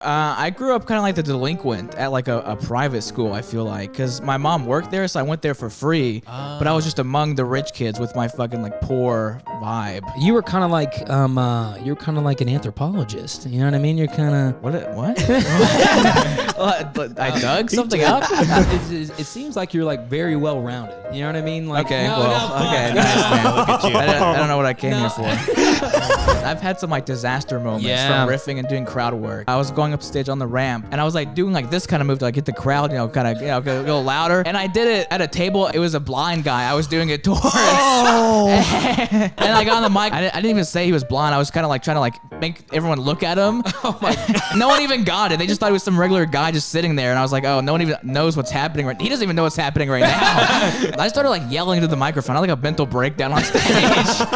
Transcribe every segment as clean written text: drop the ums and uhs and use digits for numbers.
I grew up kind of like the delinquent at like a private school, I feel like, because my mom worked there, so I went there for free, but I was just among the rich kids with my fucking like poor vibe. You were kind of like an anthropologist. You know what I mean? You're kind of What? I dug something up? it seems like you're like very well rounded. You know what I mean? Like, Okay, okay, nice, man. Look at you. I don't know what I came here for. I've had some like disaster moments from riffing and doing crowd work. I was going up stage on the ramp, and I was like doing like this kind of move to like get the crowd, go louder. And I did it at a table. It was a blind guy. I was doing it towards. Oh. And I got on the mic. I didn't even say he was blind. I was kind of like trying to like make everyone look at him. Oh my! No one even got it. They just thought it was some regular guy just sitting there. And I was like, oh, no one even knows what's happening right. He doesn't even know what's happening right now. I started like yelling into the microphone. I had like a mental breakdown on stage.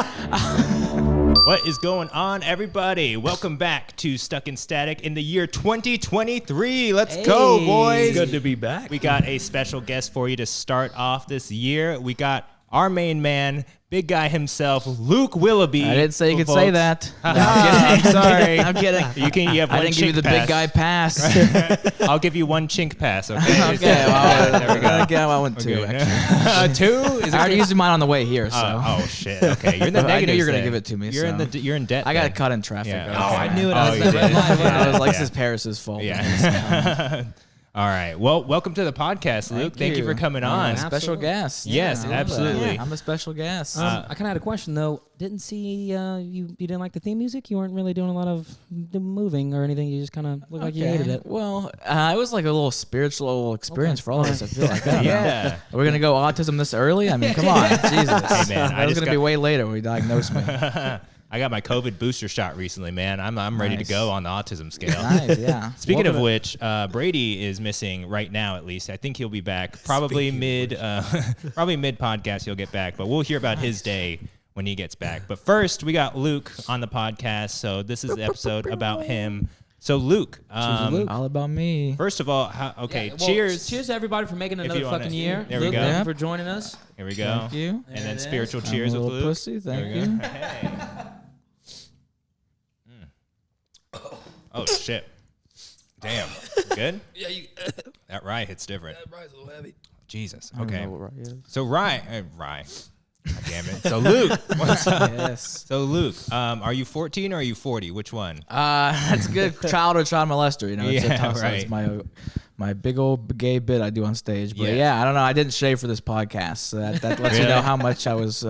What is going on, everybody? Welcome back to Stuck in Static in the year 2023. Let's go, boys. Good to be back. We got a special guest for you to start off this year. We got our main man, big guy himself, Luke Willoughby. I didn't say you could say that. I'm sorry. I'm kidding. You have one I didn't give you the big guy pass. I'll give you one chink pass, okay? Okay, well, there we go. Okay, I went two, actually. Two? I already used mine on the way here, so. Oh, shit. Okay, you're in the I negative. knew you were going to give it to me, You're in debt. I got then. caught in traffic. Yeah. Okay. Oh, I knew it. Oh, you did. I was like, this is Paris's fault. Yeah. All right. Well, welcome to the podcast, Luke. Thank you for coming on. Special guest. Yes, absolutely. Yeah, I'm a special guest. I kind of had a question though. Didn't see you didn't like the theme music. You weren't really doing a lot of moving or anything. You just kind of looked like you hated it. Well, it was like a little spiritual experience for all of us, I feel like. Yeah. Are we going to go autism this early? I mean, come on. Jesus. Hey, man, That was going to be way later when we diagnosed me. I got my COVID booster shot recently, man. I'm ready to go on the autism scale. Nice, yeah. Speaking of which, Brady is missing right now. At least I think he'll be back probably mid podcast. He'll get back, but we'll hear about his day when he gets back. But first, we got Luke on the podcast, so this is the episode about him. So Luke, all about me. First of all, cheers. Cheers to everybody for making another fucking year. There we Luke, go. thank you for joining us. Here we go. Thank you. And then spiritual cheers I'm a with little Luke. pussy. Thank you. Hey. Oh shit! Damn. Good. Yeah, That rye hits different. that rye's a little heavy. Jesus. I don't Okay. know what rye is. So rye. God damn it. So Luke. Yes. So Luke, are you 14 or are you 40? Which one? That's good. Child or child molester. You know, it's a Yeah, tough. right. It's my big old gay bit I do on stage. But yeah, I don't know. I didn't shave for this podcast, so that lets you know how much I was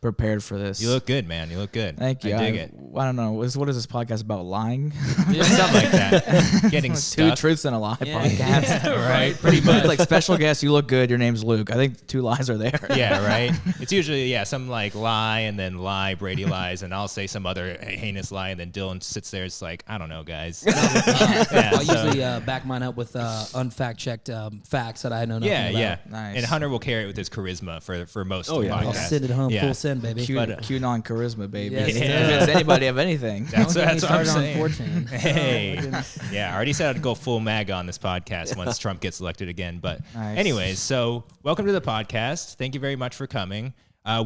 prepared for this. You look good, man. You look good. Thank you. I dig it. I don't know. What is this podcast about? Lying? Something like that. Getting Two stuck. truths and a lie Yeah. podcast. Right. Pretty much. It's like special guest. You look good. Your name's Luke. I think two lies are there. Yeah, right. It's usually some like lie and then lie. Brady lies, and I'll say some other heinous lie, and then Dylan sits there. It's like, I don't know, guys. I'll usually back mine up with unfact-checked facts that I know nothing about. Yeah. Nice. And Hunter will carry it with his charisma for most of the yeah. podcast. I'll send it home full send, baby. QAnon charisma, baby. Yes, If yeah. it's anybody of anything. That's Don't get me what I'm started saying. on 14. Hey, yeah, I already said I'd go full MAGA on this podcast once Trump gets elected again. But Nice. anyways, so welcome to the podcast. Thank you very much for coming.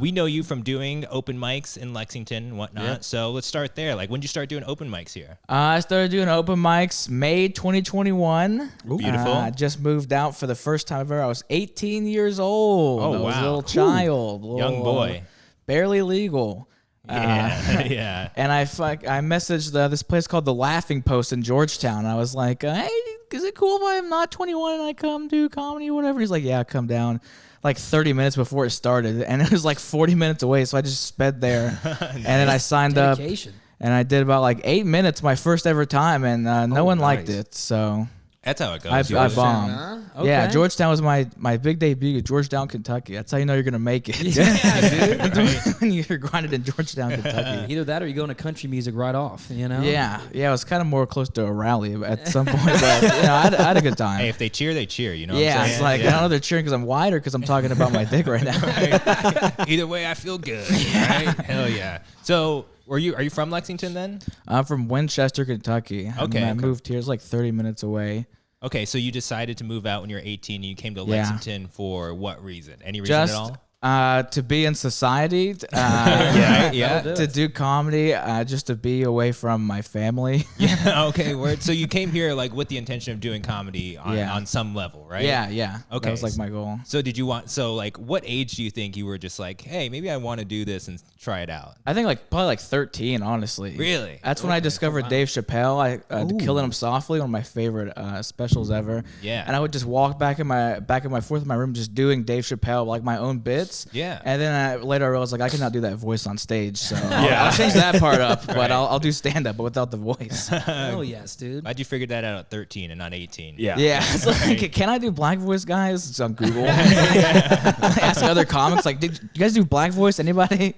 We know you from doing open mics in Lexington and whatnot. Yep. So let's start there. Like, when did you start doing open mics here? I started doing open mics May 2021. Beautiful. I just moved out for the first time ever. I was 18 years old. Oh, I was wow. a little child. Young boy. Barely legal. Yeah. And I messaged this place called The Laughing Post in Georgetown. I was like, hey, is it cool if I'm not 21 and I come do comedy or whatever? He's like, yeah, come down. Like 30 minutes before it started, and it was like 40 minutes away, so I just sped there. Nice. And then I signed Dedication. up, and I did about like 8 minutes my first ever time, and no one liked it, so That's how it goes. I bombed. Huh? Okay. Yeah, Georgetown was my big debut. Georgetown, Kentucky. That's how you know you're gonna make it. Yeah, dude. When you're grinded in Georgetown, Kentucky. Either that or you go into country music right off, you know? Yeah, it was kind of more close to a rally at some point, but I had a good time. Hey, if they cheer, they cheer. You know what Yeah, I'm it's saying? like, I don't know if they're cheering because I'm white or because I'm talking about my dick right now. Either way, I feel good. Right? Hell yeah. So, are you from Lexington then? I'm from Winchester, Kentucky. Okay. I moved here. It's like 30 minutes away. Okay, so you decided to move out when you were 18 and you came to Lexington for what reason? Any reason Just at all? To be in society, to do comedy, just to be away from my family. Yeah, okay, word. So you came here like with the intention of doing comedy on some level, right? Yeah. Okay. That was like my goal. So like what age do you think you were just like, hey, maybe I want to do this and try it out? I think like probably like 13, honestly. Really? That's when I discovered Dave Chappelle. Killing Him Softly, one of my favorite specials ever. Yeah. And I would just walk back in my fourth in my room, just doing Dave Chappelle, like my own bits. Yeah. And then later I realized like I cannot do that voice on stage, so I'll change that part up, but I'll do stand up, but without the voice. Oh yes, dude. Glad you figured that out at 13 and not 18. Yeah. It's like, can I do black voice, guys? It's on Google. Ask other comics like, did you guys do black voice? Anybody?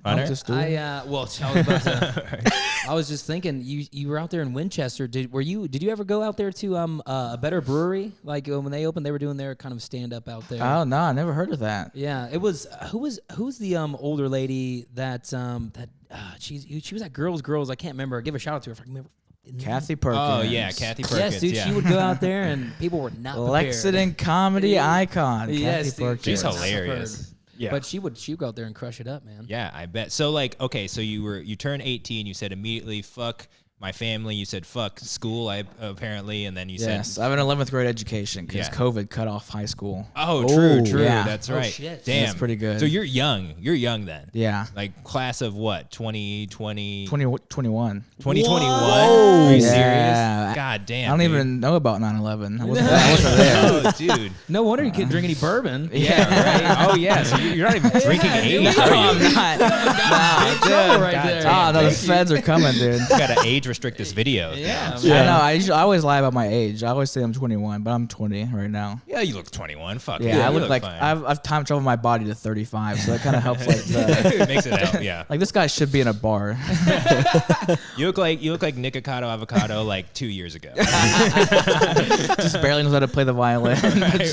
Hunter? I was just thinking, you were out there in Winchester. Did you ever go out there to a Better Brewery? Like when they opened, they were doing their kind of stand up out there. Oh no, I never heard of that. Yeah, it was who's the older lady that she was at Girls. I can't remember. Give a shout out to her if I can remember. Kathy Perkins. Oh yeah, Kathy Perkins. Yes, dude, she would go out there and people were not prepared. Lexington comedy icon. Yes, Kathy Perkins. She's hilarious. Yeah. But she would go out there and crush it up, man. Yeah, I bet. So like, okay, so you turned 18, you said immediately, fuck my family, you said fuck school, apparently, and then you said... Yes, I have an 11th grade education because COVID cut off high school. Oh, true, yeah. That's right. Shit. Damn. That's pretty good. So you're young then? Yeah. Like class of what, 2020? 2021. 2021? Whoa. Are you Yeah. serious? God damn, I don't dude. even know about 9/11. I wasn't there. Oh, dude. No wonder you couldn't drink any bourbon. Yeah, right. Oh, yeah. So you're not even drinking age, No, are you? I'm not. Big trouble right there. Oh, no, the feds are coming, dude. You gotta age restrict this video. Yeah, I know. I always lie about my age. I always say I'm 21, but I'm 20 right now. Yeah, you look 21. Fuck Yeah, I you look like fine. I've time traveled my body to 35, so that kind of helps. Like, the, Makes it out. Yeah. like this guy should be in a bar. You look like Nikocado Avocado like 2 years ago. Just barely knows how to play the violin.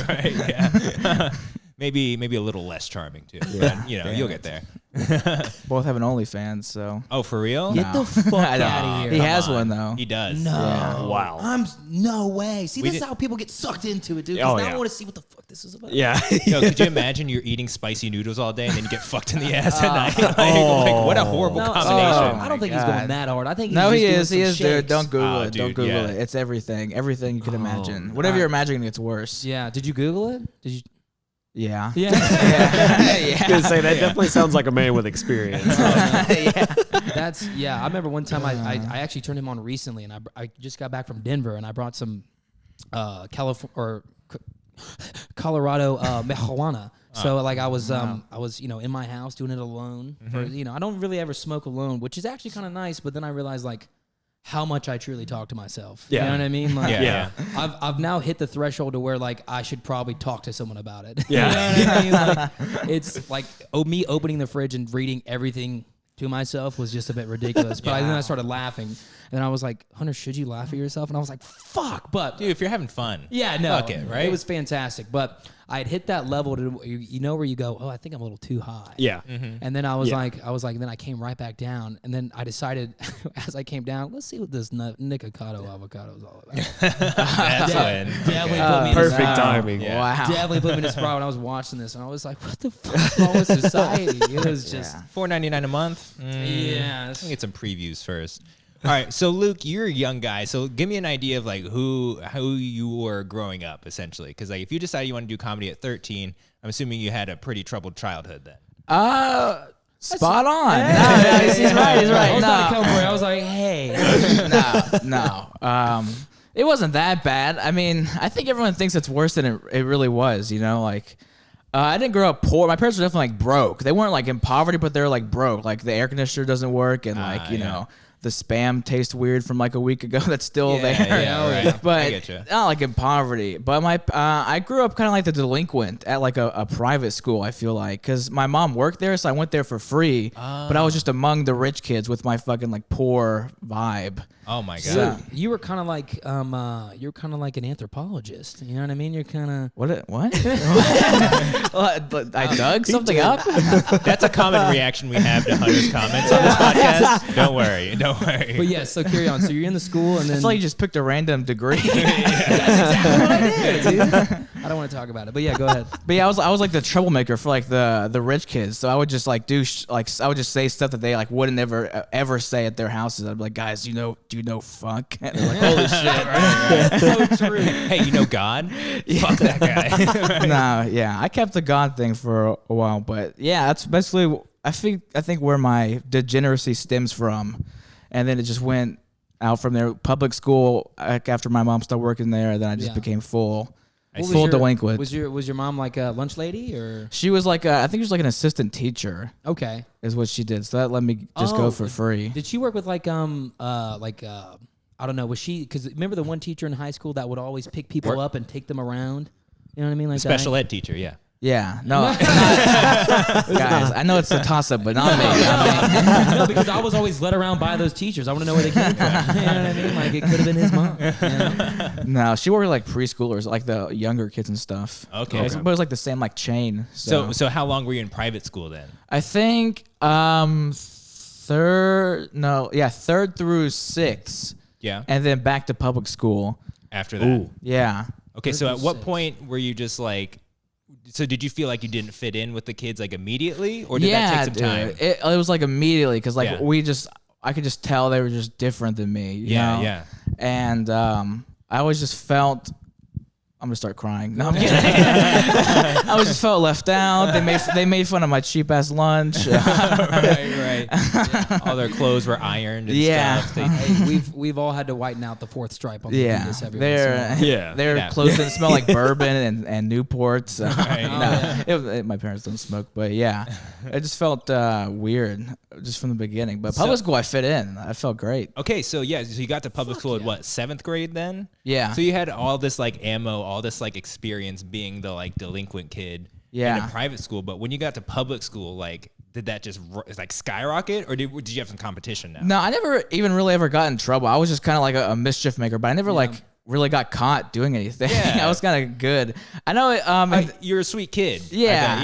right. Yeah. maybe a little less charming too. Yeah. But, you'll get there. Both have an OnlyFans, so. Oh, for real? Get the fuck I know. out of here. He has Come one on. though. He does. No. Yeah. Wow. No way. See, We this is did- how people get sucked into it, dude. Oh, Because now yeah. I want to see what the fuck this is about. Yeah. Yo, could you imagine you're eating spicy noodles all day and then you get fucked in the ass at night? Like, what a horrible No, combination. I don't think he's God. going that hard. I think he's No, just he doing is. some He is, dude. shakes. Don't Google Oh, it. Don't dude, Google yeah. it. It's everything. Everything you could imagine. Whatever you're imagining, it's worse. Yeah. Did you Google it? Did you? Yeah. Yeah. I was gonna say that definitely sounds like a man with experience. That's I remember one time I actually turned him on recently, and I just got back from Denver, and I brought some Colorado marijuana. So like I was in my house doing it alone. For, I don't really ever smoke alone, which is actually kind of nice. But then I realized like how much I truly talk to myself. Yeah. You know what I mean? Like, Yeah. I've now hit the threshold to where like I should probably talk to someone about it. Yeah. You know what I mean? Like, it's like me opening the fridge and reading everything to myself was just a bit ridiculous. But then I started laughing. And I was like, Hunter, should you laugh at yourself? And I was like, fuck. But Dude, if you're having fun. yeah, no. Fuck it, right? It was fantastic. But I had hit that level to where you go, oh, I think I'm a little too high. Yeah. And then I was Yeah. like, then I came right back down. And then I decided as I came down, let's see what this Nikocado avocado is all about. That's when. Definitely put me in Perfect this spot. timing. Yeah. Wow. Definitely put me in this spot when I was watching this. And I was like, what the fuck is wrong with society? It was just, $4.99 a month. yeah. Let me get some previews first. All right, so Luke, you're a young guy, so give me an idea of like who you were growing up, essentially. Because like if you decided you want to do comedy at 13, I'm assuming you had a pretty troubled childhood then. Spot on. He's right. I was about to No, come for you. I was like, hey. no. It wasn't that bad. I mean, I think everyone thinks it's worse than it really was. Like. I didn't grow up poor. My parents were definitely like broke. They weren't like in poverty, but they were like broke. Like the air conditioner doesn't work, and like you know the spam tastes weird from like a week ago. That's still there. Yeah, right. But I get you. not like in poverty. But I grew up kind of like the delinquent at like a private school. I feel like because my mom worked there, so I went there for free. But I was just among the rich kids with my fucking like poor vibe. Oh my god. So you were kind of like an anthropologist. You know what I mean? You're kind of What? I dug something up. That's a common reaction we have to Hunter's comments on this podcast. Don't worry. But yeah, so carry on. So you're in the school, and then It's like you just picked a random degree. that's exactly what I did, dude. I don't want to talk about it, but yeah, go ahead. But yeah, I was like the troublemaker for like the rich kids. So I would just like I would just say stuff that they like wouldn't ever say at their houses. I'd be like, guys, do you know fuck? And they're like, holy shit, right? So true. Hey, you know God? Fuck that guy. No, yeah, I kept the God thing for a while, but yeah, that's basically I think where my degeneracy stems from, and then it just went out from there. Public school, like after my mom started working there, then I just became full delinquent. Was your mom like a lunch lady or? She was like I think she was like an assistant teacher. Okay, is what she did. So that let me just go for free. Did she work with like I don't know, was she, because remember the one teacher in high school that would always pick people up and take them around? You know what I mean? Like Special ed teacher, yeah. Yeah, no, guys, I know it's a toss-up, but not me. No, because I was always led around by those teachers. I want to know where they came from. You know what I mean? Like, it could have been his mom. You know? No, she worked with like preschoolers, like the younger kids and stuff. Okay. But it was like the same like chain. So how long were you in private school then? I think third through sixth. Yeah. And then back to public school. After that? Ooh. Yeah. Okay, so at what point were you just like, so did you feel like you didn't fit in with the kids like immediately, or did that take some time? It was like immediately because like Yeah. I could just tell they were just different than me. You know? Yeah. And I always just felt. I'm gonna start crying. No, I'm kidding. I always just felt left out. They made fun of my cheap ass lunch. Right. Yeah. All their clothes were ironed and stuff. Hey, we've all had to whiten out the fourth stripe on the Adidas every once in a while. Their clothes didn't smell like bourbon and Newports. My parents don't smoke, but yeah, it just felt weird just from the beginning. But public school, I fit in. I felt great. Okay, so you got to public school at what, 7th grade then? Yeah. So you had all this like ammo, all this like experience being the like delinquent kid in a private school. But when you got to public school, like, did that just like skyrocket, or did you have some competition now? No, I never even really ever got in trouble. I was just kind of like a mischief maker, but I never like really got caught doing anything. Yeah. I was kind of good. I know. You're a sweet kid. Yeah.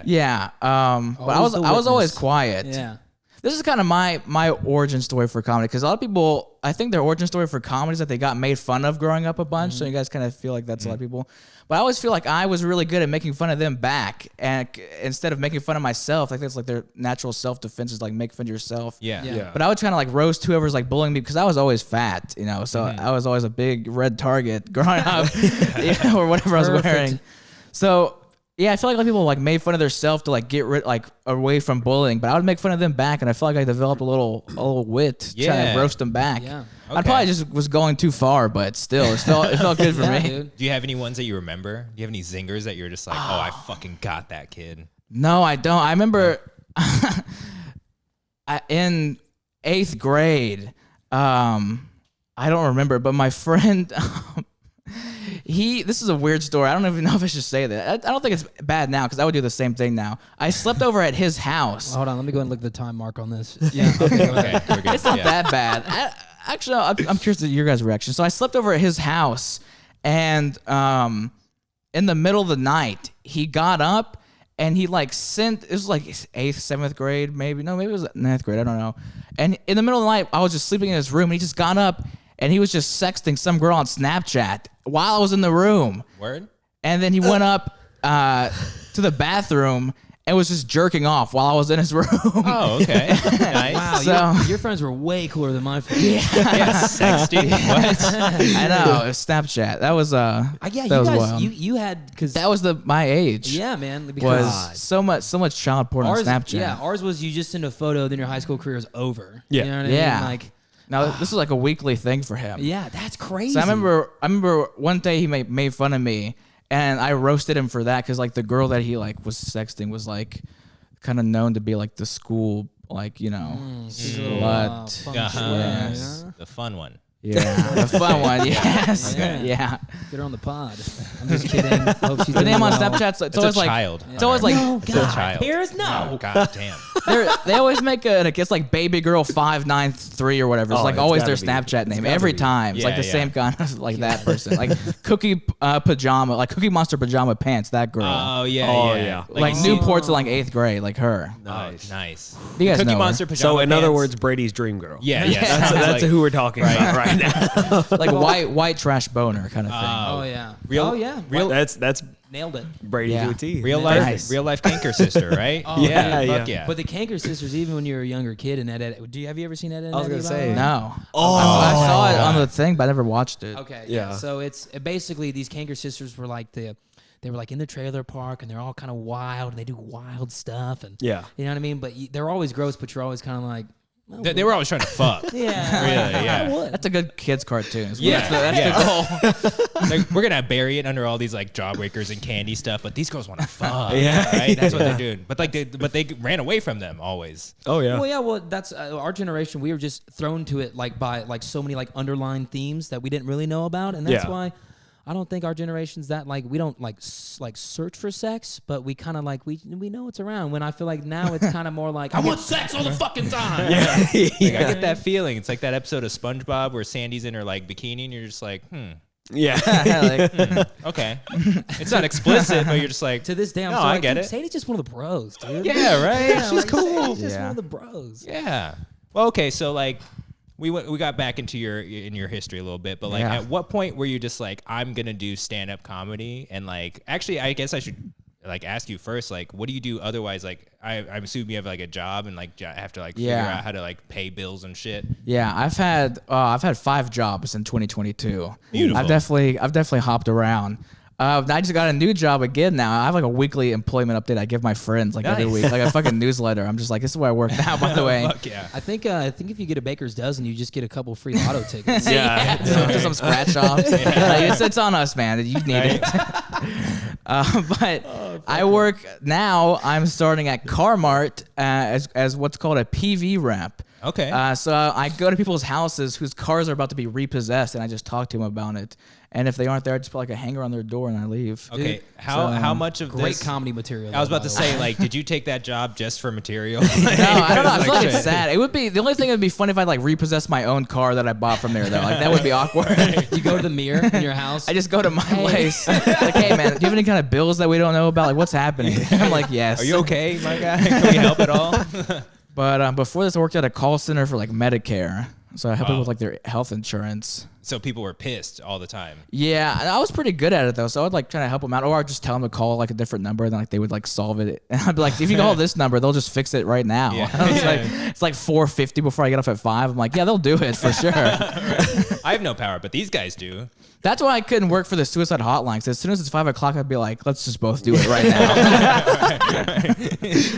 Yeah. But I was always quiet. Yeah. This is kind of my origin story for comedy, because a lot of people, I think their origin story for comedy is that they got made fun of growing up a bunch. So you guys kind of feel like that's a lot of people. But I always feel like I was really good at making fun of them back, and instead of making fun of myself, I think it's like their natural self-defense is like make fun of yourself. Yeah. But I would try to like roast whoever's like bullying me, because I was always fat, you know. So I was always a big red target growing up, or whatever I was wearing. So. Yeah, I feel like a lot of people like made fun of themselves to like get rid away from bullying, but I would make fun of them back, and I felt like I developed a little wit trying to roast them back. Yeah. I probably just was going too far, but still, it felt good for me. Dude. Do you have any ones that you remember? Do you have any zingers that you're just like, oh, I fucking got that kid? No, I don't. I remember in 8th grade, I don't remember, but my friend. This is a weird story. I don't even know if I should say that. I don't think it's bad now, because I would do the same thing now. I slept over at his house. Hold on, let me go and look at the time mark on this. Yeah. Okay. We're good. It's not that bad. Actually, I'm curious to your guys' reaction. So I slept over at his house, and in the middle of the night, he got up and he like sent. It was like 8th, 7th grade, maybe. No, maybe it was 9th grade. I don't know. And in the middle of the night, I was just sleeping in his room, and he just got up and he was just sexting some girl on Snapchat while I was in the room. Word? And then he went up to the bathroom and was just jerking off while I was in his room. Oh, okay. Nice. Wow, your friends were way cooler than my friends. Yeah, sexting. What? I know. It was Snapchat. That was Yeah, that you was guys, wild. you had, because That was my age. yeah, man, because Was so much child porn on Snapchat. Yeah, ours was you just send a photo, then your high school career is over. Yeah. You know what I Yeah. mean? Like, Now this is like a weekly thing for him. yeah, that's crazy. So I remember one day he made fun of me, and I roasted him for that, because like the girl that he like was sexting was like kind of known to be like the school, like, you know, slut. Yes. The fun one. Yeah, the fun one. Yes. Yeah. Yeah. Get her on the pod. I'm just kidding. Hope she's The doing name on well. Snapchat's It's always a like child. it's always like No, It's a God. child. Paris, no. Oh, God damn. they always make it's like baby girl 593 or whatever. It's Oh, like it's always their gotta be. Snapchat It's name gotta every be. time. It's like the Yeah, same kind of like that person, like Cookie Pajama, like Cookie Monster Pajama Pants. That girl. Oh, yeah. Oh, yeah. yeah. like you see- Newports in like 8th grade, like her. Oh, nice. You guys Cookie know her. Monster pajama So in other pants. words, Brady's dream girl. Yeah. That's Sounds who we're talking about, right? right now. Like white trash boner kind of thing. Oh yeah. Real- oh yeah. real- That's Nailed it. Brady Yeah. to a T. Real Nice. life canker sister, right? Oh, yeah, fuck yeah. yeah. But the Canker Sisters, even when you were a younger kid, and have you ever seen Ed, Ed, I was Eddie, gonna by the say. way? No. Oh. I saw it on the thing, but I never watched it. Okay. Yeah. So it's basically these Canker Sisters were like they were like in the trailer park, and they're all kind of wild, and they do wild stuff, and Yeah. you know what I mean. But they're always gross, but you're always kind of like, They were always trying to fuck. yeah, Really, yeah. That's a good kids cartoon. Yeah, That's the goal. Like, we're gonna bury it under all these like jawbreakers and candy stuff, but these girls want to fuck. Yeah. Right? That's what they're doing. But they ran away from them always. Oh yeah. Well, yeah. Well, that's our generation. We were just thrown to it like by like so many like underlying themes that we didn't really know about, and that's Yeah. why I don't think our generation's that like we don't like search for sex, but we kind of like we know it's around. When I feel like now it's kind of more like I want sex all the fucking time. Like, I get that feeling. It's like that episode of SpongeBob where Sandy's in her like bikini, and you're just like, Yeah. Like, okay. It's not explicit, but you're just like, To this day, I'm no, still I like, get dude, it. Sadie's just one of the bros, dude. Yeah, right. Yeah, She's like, cool. Sadie's just Yeah. one of the bros. Yeah. Well, okay. So like, we got back into your history a little bit, but like, Yeah. at what point were you just like, I'm gonna do stand up comedy? And like, actually, I guess I should like ask you first, like, what do you do otherwise? Like, I assume you have like a job and like have to like figure Yeah. out how to like pay bills and shit. yeah, I've had 5 jobs in 2022. Beautiful. I've definitely hopped around. I just got a new job again now. I have like a weekly employment update I give my friends like every Nice. week, like a fucking newsletter. I'm just like, this is where I work now, by the way. Fuck yeah. I think if you get a baker's dozen, you just get a couple free lotto tickets. Yeah. Just some scratch offs. Like, it's on us, man. You need it. But I work now. I'm starting at Carmart as what's called a PV rep. Okay. So I go to people's houses whose cars are about to be repossessed, and I just talk to them about it. And if they aren't there, I just put like a hanger on their door and I leave. Okay. Dude, How much of Great this? comedy material. I was though, about to by the way. say, like, did you take that job just for material? No, I don't know. I feel like shit. it's sad. It would be the only thing that would be fun if I like repossessed my own car that I bought from there though. Like that would be awkward. You go to the mirror in your house. I just go to my place. Like, hey man, do you have any kind of bills that we don't know about? Like what's happening? I'm like, yes. Are you okay, my guy? Can we help at all? But before this, I worked at a call center for like Medicare. So I help people Wow. with like their health insurance. So people were pissed all the time. Yeah, and I was pretty good at it though. So I would like try to help them out, or I'd just tell them to call like a different number, and then like they would like solve it. And I'd be like, if you call this number, they'll just fix it right now. Yeah. I was like, it's like 4:50 before I get off at 5. I'm like, yeah, they'll do it for sure. I have no power, but these guys do. That's why I couldn't work for the suicide hotline. 'Cause as soon as it's 5 o'clock, I'd be like, let's just both do it right now.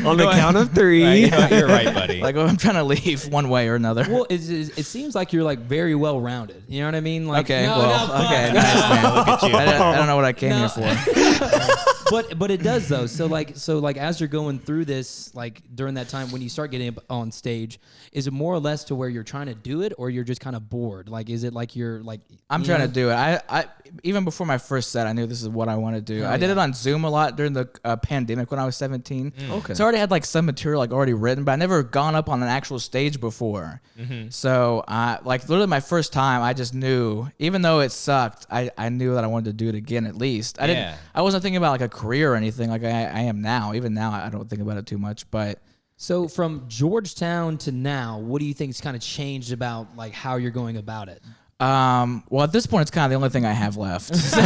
On the count of 3. Right, you're right, buddy. Like, I'm trying to leave one way or another. Well, it seems like you're like very well rounded. You know what I mean? Like, Okay, no, well, no, fuck. okay, nice man. Look at you. I don't know what I came No. here for. But it does though. So like as you're going through this, like during that time when you start getting up on stage, is it more or less to where you're trying to do it, or you're just kind of bored? Like, is it like you're like I'm trying to do it. I even before my first set, I knew this is what I want to do. Hell I did yeah. it on Zoom a lot during the pandemic when I was 17. Okay. So I already had like some material like already written, but I never gone up on an actual stage before. So like literally my first time, I just knew, even though it sucked, I knew that I wanted to do it again at least. I wasn't thinking about like a career or anything like I am now. Even now, I don't think about it too much, but. So from Georgetown to now, what do you think's kind of changed about like how you're going about it? Well, at this point, it's kind of the only thing I have left. So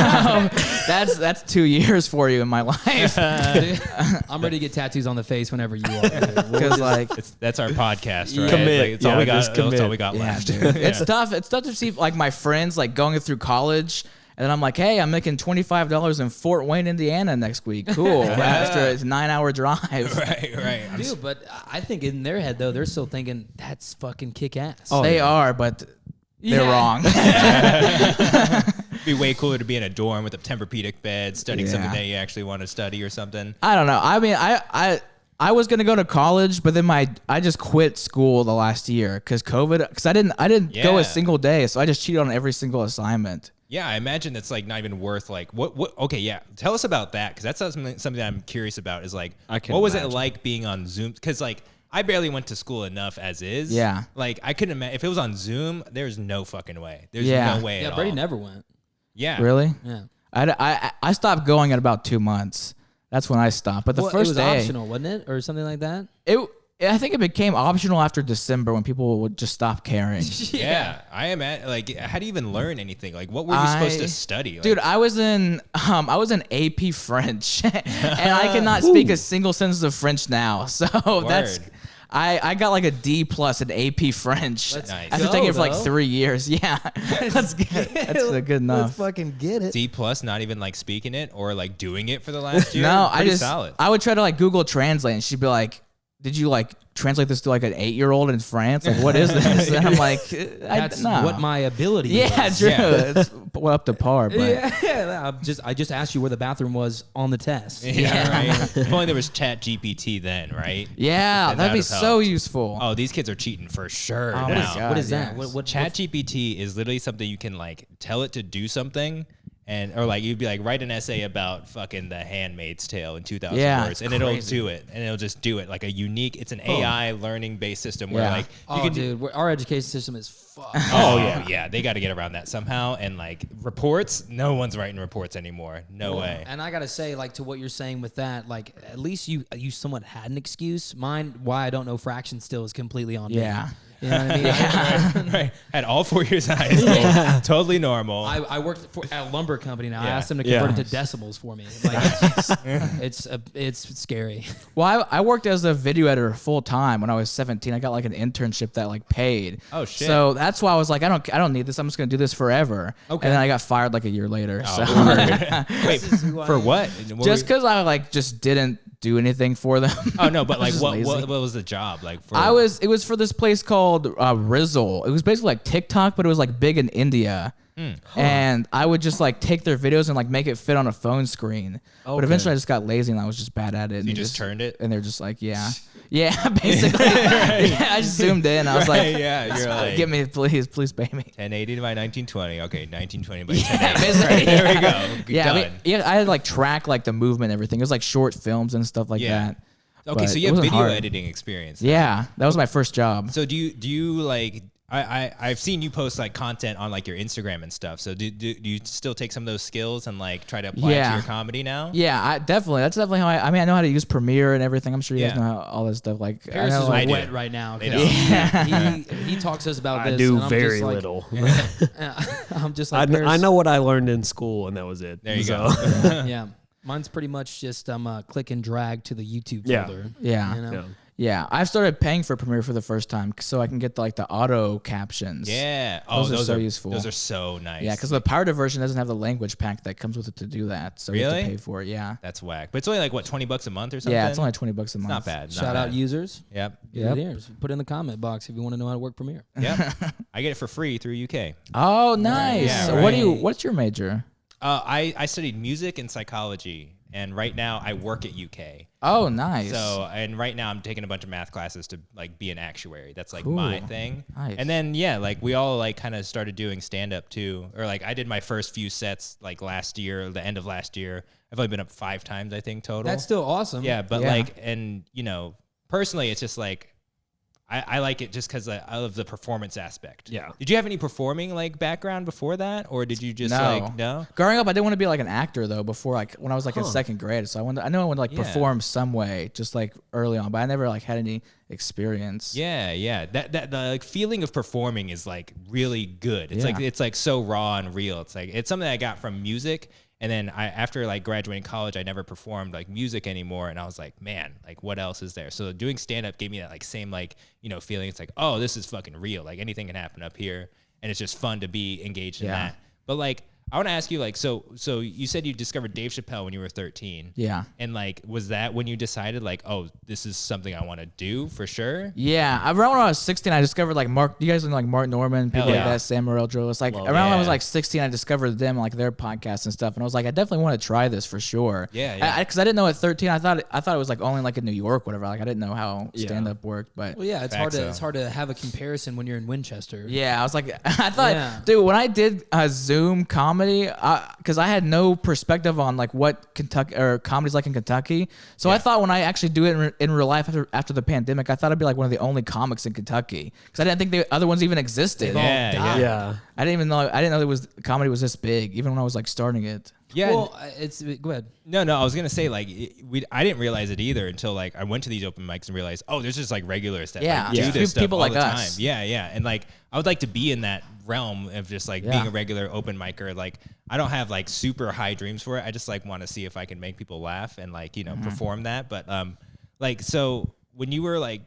that's 2 years for you in my life. I'm ready to get tattoos on the face whenever you are. Because like, That's our podcast, right? Commit. Like, it's all Yeah, we got. just commit. That's all we got yeah, left. dude, it's tough. It's tough to see like my friends like going through college. And then I'm like, hey, I'm making $25 in Fort Wayne, Indiana next week. Cool. After it's a 9-hour drive. right. Dude, but I think in their head though, they're still thinking that's fucking kick ass. They are, but they're wrong. It'd be way cooler to be in a dorm with a Tempur-Pedic bed, studying something Yeah. that you actually want to study or something. I don't know. I mean, I was gonna go to college, but then I just quit school the last year because COVID. Because I didn't go Yeah. a single day, so I just cheated on every single assignment. Yeah, I imagine it's like not even worth like what. Okay, yeah. Tell us about that because that's something that I'm curious about. Is like, I can what was it imagine. like being on Zoom? Because like I barely went to school enough as is. Yeah. Like I couldn't imagine if it was on Zoom. There's no fucking way. There's Yeah. no way. Yeah, at Brady all. never went. Ah. Yeah. Really? Yeah. I stopped going at about 2 months. That's when I stopped. But the Well, first it was day, optional, wasn't it, or something like that? it I think it became optional after December when people would just stop caring. Yeah, I am at like. How do you even learn anything? Like, what were you supposed to study? Like, Dude, I was in AP French, and I cannot speak a single sentence of French now. So that's. I got like a D+ in AP French Nice. after taking it for like 3 years. Yeah, that's good. That's good enough. Let's fucking get it. D+, not even like speaking it or like doing it for the last year. No, Pretty solid. I would try to like Google Translate, and she'd be like, "Did you like translate this to like an 8-year-old in France? Like, what is this?" And I'm like, That's no. what my ability Yeah, was. true. Yeah. It's well up to par, but Yeah, I just asked you where the bathroom was on the test. Yeah, right. If only there was Chat GPT then, right? yeah, And that'd be that'd have so helped. useful. Oh, these kids are cheating for sure Oh my now. God. What is that? yes. What Chat GPT is literally something you can like tell it to do something. Or like you'd be like, write an essay about fucking The Handmaid's Tale in 2,000 Yeah, words, it's and it'll crazy. do it, and it'll just do it like a unique. It's an AI learning based system where Yeah. like you Oh, can dude, our education system is fucked. Oh yeah, they got to get around that somehow. And like reports, no one's writing reports anymore. No way. And I gotta say, like to what you're saying with that, like at least you somewhat had an excuse. Mine, why I don't know fractions still is completely on me. Yeah. You know what I mean? Right. Had all 4 years of high school. Totally normal. I worked at a lumber company now. I Yeah. asked them to convert it to decimals for me. Like it's scary. Well, I worked as a video editor full time when I was 17. I got like an internship that like paid. Oh, shit. So that's why I was like, I don't need this. I'm just gonna do this forever. Okay. And then I got fired like a year later. So Wait, for what? just because I like just didn't do anything for them. Oh no, but like Just what lazy. was the job like for? It was for this place called Rizzle. It was basically like TikTok, but it was like big in India. And I would just like take their videos and like make it fit on a phone screen. But eventually I just got lazy and I was just bad at it. And you they just turned it? And they're just like, yeah, basically. Yeah, I just zoomed in. I was like, yeah, you're like give me, please pay me. 1080 by 1920. Okay, 1920 by 1080. Basically, There we go. Yeah, I Done. mean, I had like track like the movement and everything. It was like short films and stuff like Yeah. that. Okay, But so it you have wasn't video hard. editing experience. Yeah, that was my first job. So do you like? I've seen you post like content on like your Instagram and stuff. So do you still take some of those skills and like try to apply it to Yeah. your comedy now? Yeah, definitely. That's definitely how I mean, I know how to use Premiere and everything. I'm sure you guys Yeah. know how all this stuff. Like, I Harris know, is like, do. wet right now. They 'cause don't. he talks to us about this. I do and I'm very just like, little. I'm just I, like, I know what I learned in school, and that was it. There you So- go. Yeah, mine's pretty much just click and drag to the YouTube Yeah. folder. Yeah. you know? Yeah. Yeah, I've started paying for Premiere for the first time so I can get like the auto captions. Yeah. Those are so useful. Those are so nice. Yeah, because the pirated version doesn't have the language pack that comes with it to do that. So you have Really? to pay for it. Yeah. That's whack. But it's only like what, $20 a month or something? Yeah, it's only $20 a month. not bad. Shout out users. Yep. Get it here. Put it in the comment box if you want to know how to work Premiere. Yep. I get it for free through UK. Oh, nice. Yeah, So right. what's your major? I studied music and psychology, and right now I work at UK. Oh, nice. So, and right now I'm taking a bunch of math classes to like be an actuary. That's like Cool. my thing. Nice. And then yeah, like we all like kind of started doing stand up too, or like I did my first few sets like last year, the end of last year. I've only been up 5 times I think total. That's still awesome. yeah, but Yeah. like, and you know, personally, it's just like I like it just because of the performance aspect. Yeah. Did you have any performing like background before that, or did you just No. like no? Growing up, I didn't want to be like an actor though. Before like when I was like in second grade, so I know I would like Yeah. perform some way, just like early on. But I never like had any experience. Yeah. That the like feeling of performing is like really good. It's Yeah. it's like so raw and real. It's like it's something I got from music. And then after like graduating college, I never performed like music anymore. And I was like, man, like what else is there? So doing stand up gave me that like same like, you know, feeling. It's like, oh, this is fucking real. Like anything can happen up here. And it's just fun to be engaged in Yeah. that. But like, I want to ask you, like, so you said you discovered Dave Chappelle when you were 13. Yeah. And like, was that when you decided like, oh, this is something I want to do for sure? Yeah, around when I was 16, I discovered like Mark. You guys know like Mark Norman, people Hell like yeah. that, Sam Morrell Drillis. Like Love around when I was yeah. like 16, I discovered them, like their podcasts and stuff, and I was like, I definitely want to try this for sure. Yeah. Because I didn't know at 13, I thought it was like only like in New York, whatever. Like I didn't know how Yeah. stand up worked, but Well, yeah, it's Facts, hard to have a comparison when you're in Winchester. yeah, I was like, I thought, Yeah. dude, when I did Zoom comedy, because I had no perspective on like what Kentucky or comedy's like in Kentucky, so I thought when I actually do it in real life after the pandemic, I thought I'd be like one of the only comics in Kentucky because I didn't think the other ones even existed. Yeah. Yeah. I didn't know comedy was this big, even when I was like starting it. Yeah. Well, go ahead. No, I was gonna say like I didn't realize it either until like I went to these open mics and realized, oh, there's just like regulars that like, do this stuff people all like the us. time. Yeah, and like I would like to be in that realm of just like being a regular open micer. Like I don't have like super high dreams for it. I just like want to see if I can make people laugh and like perform that. But like so when you were like.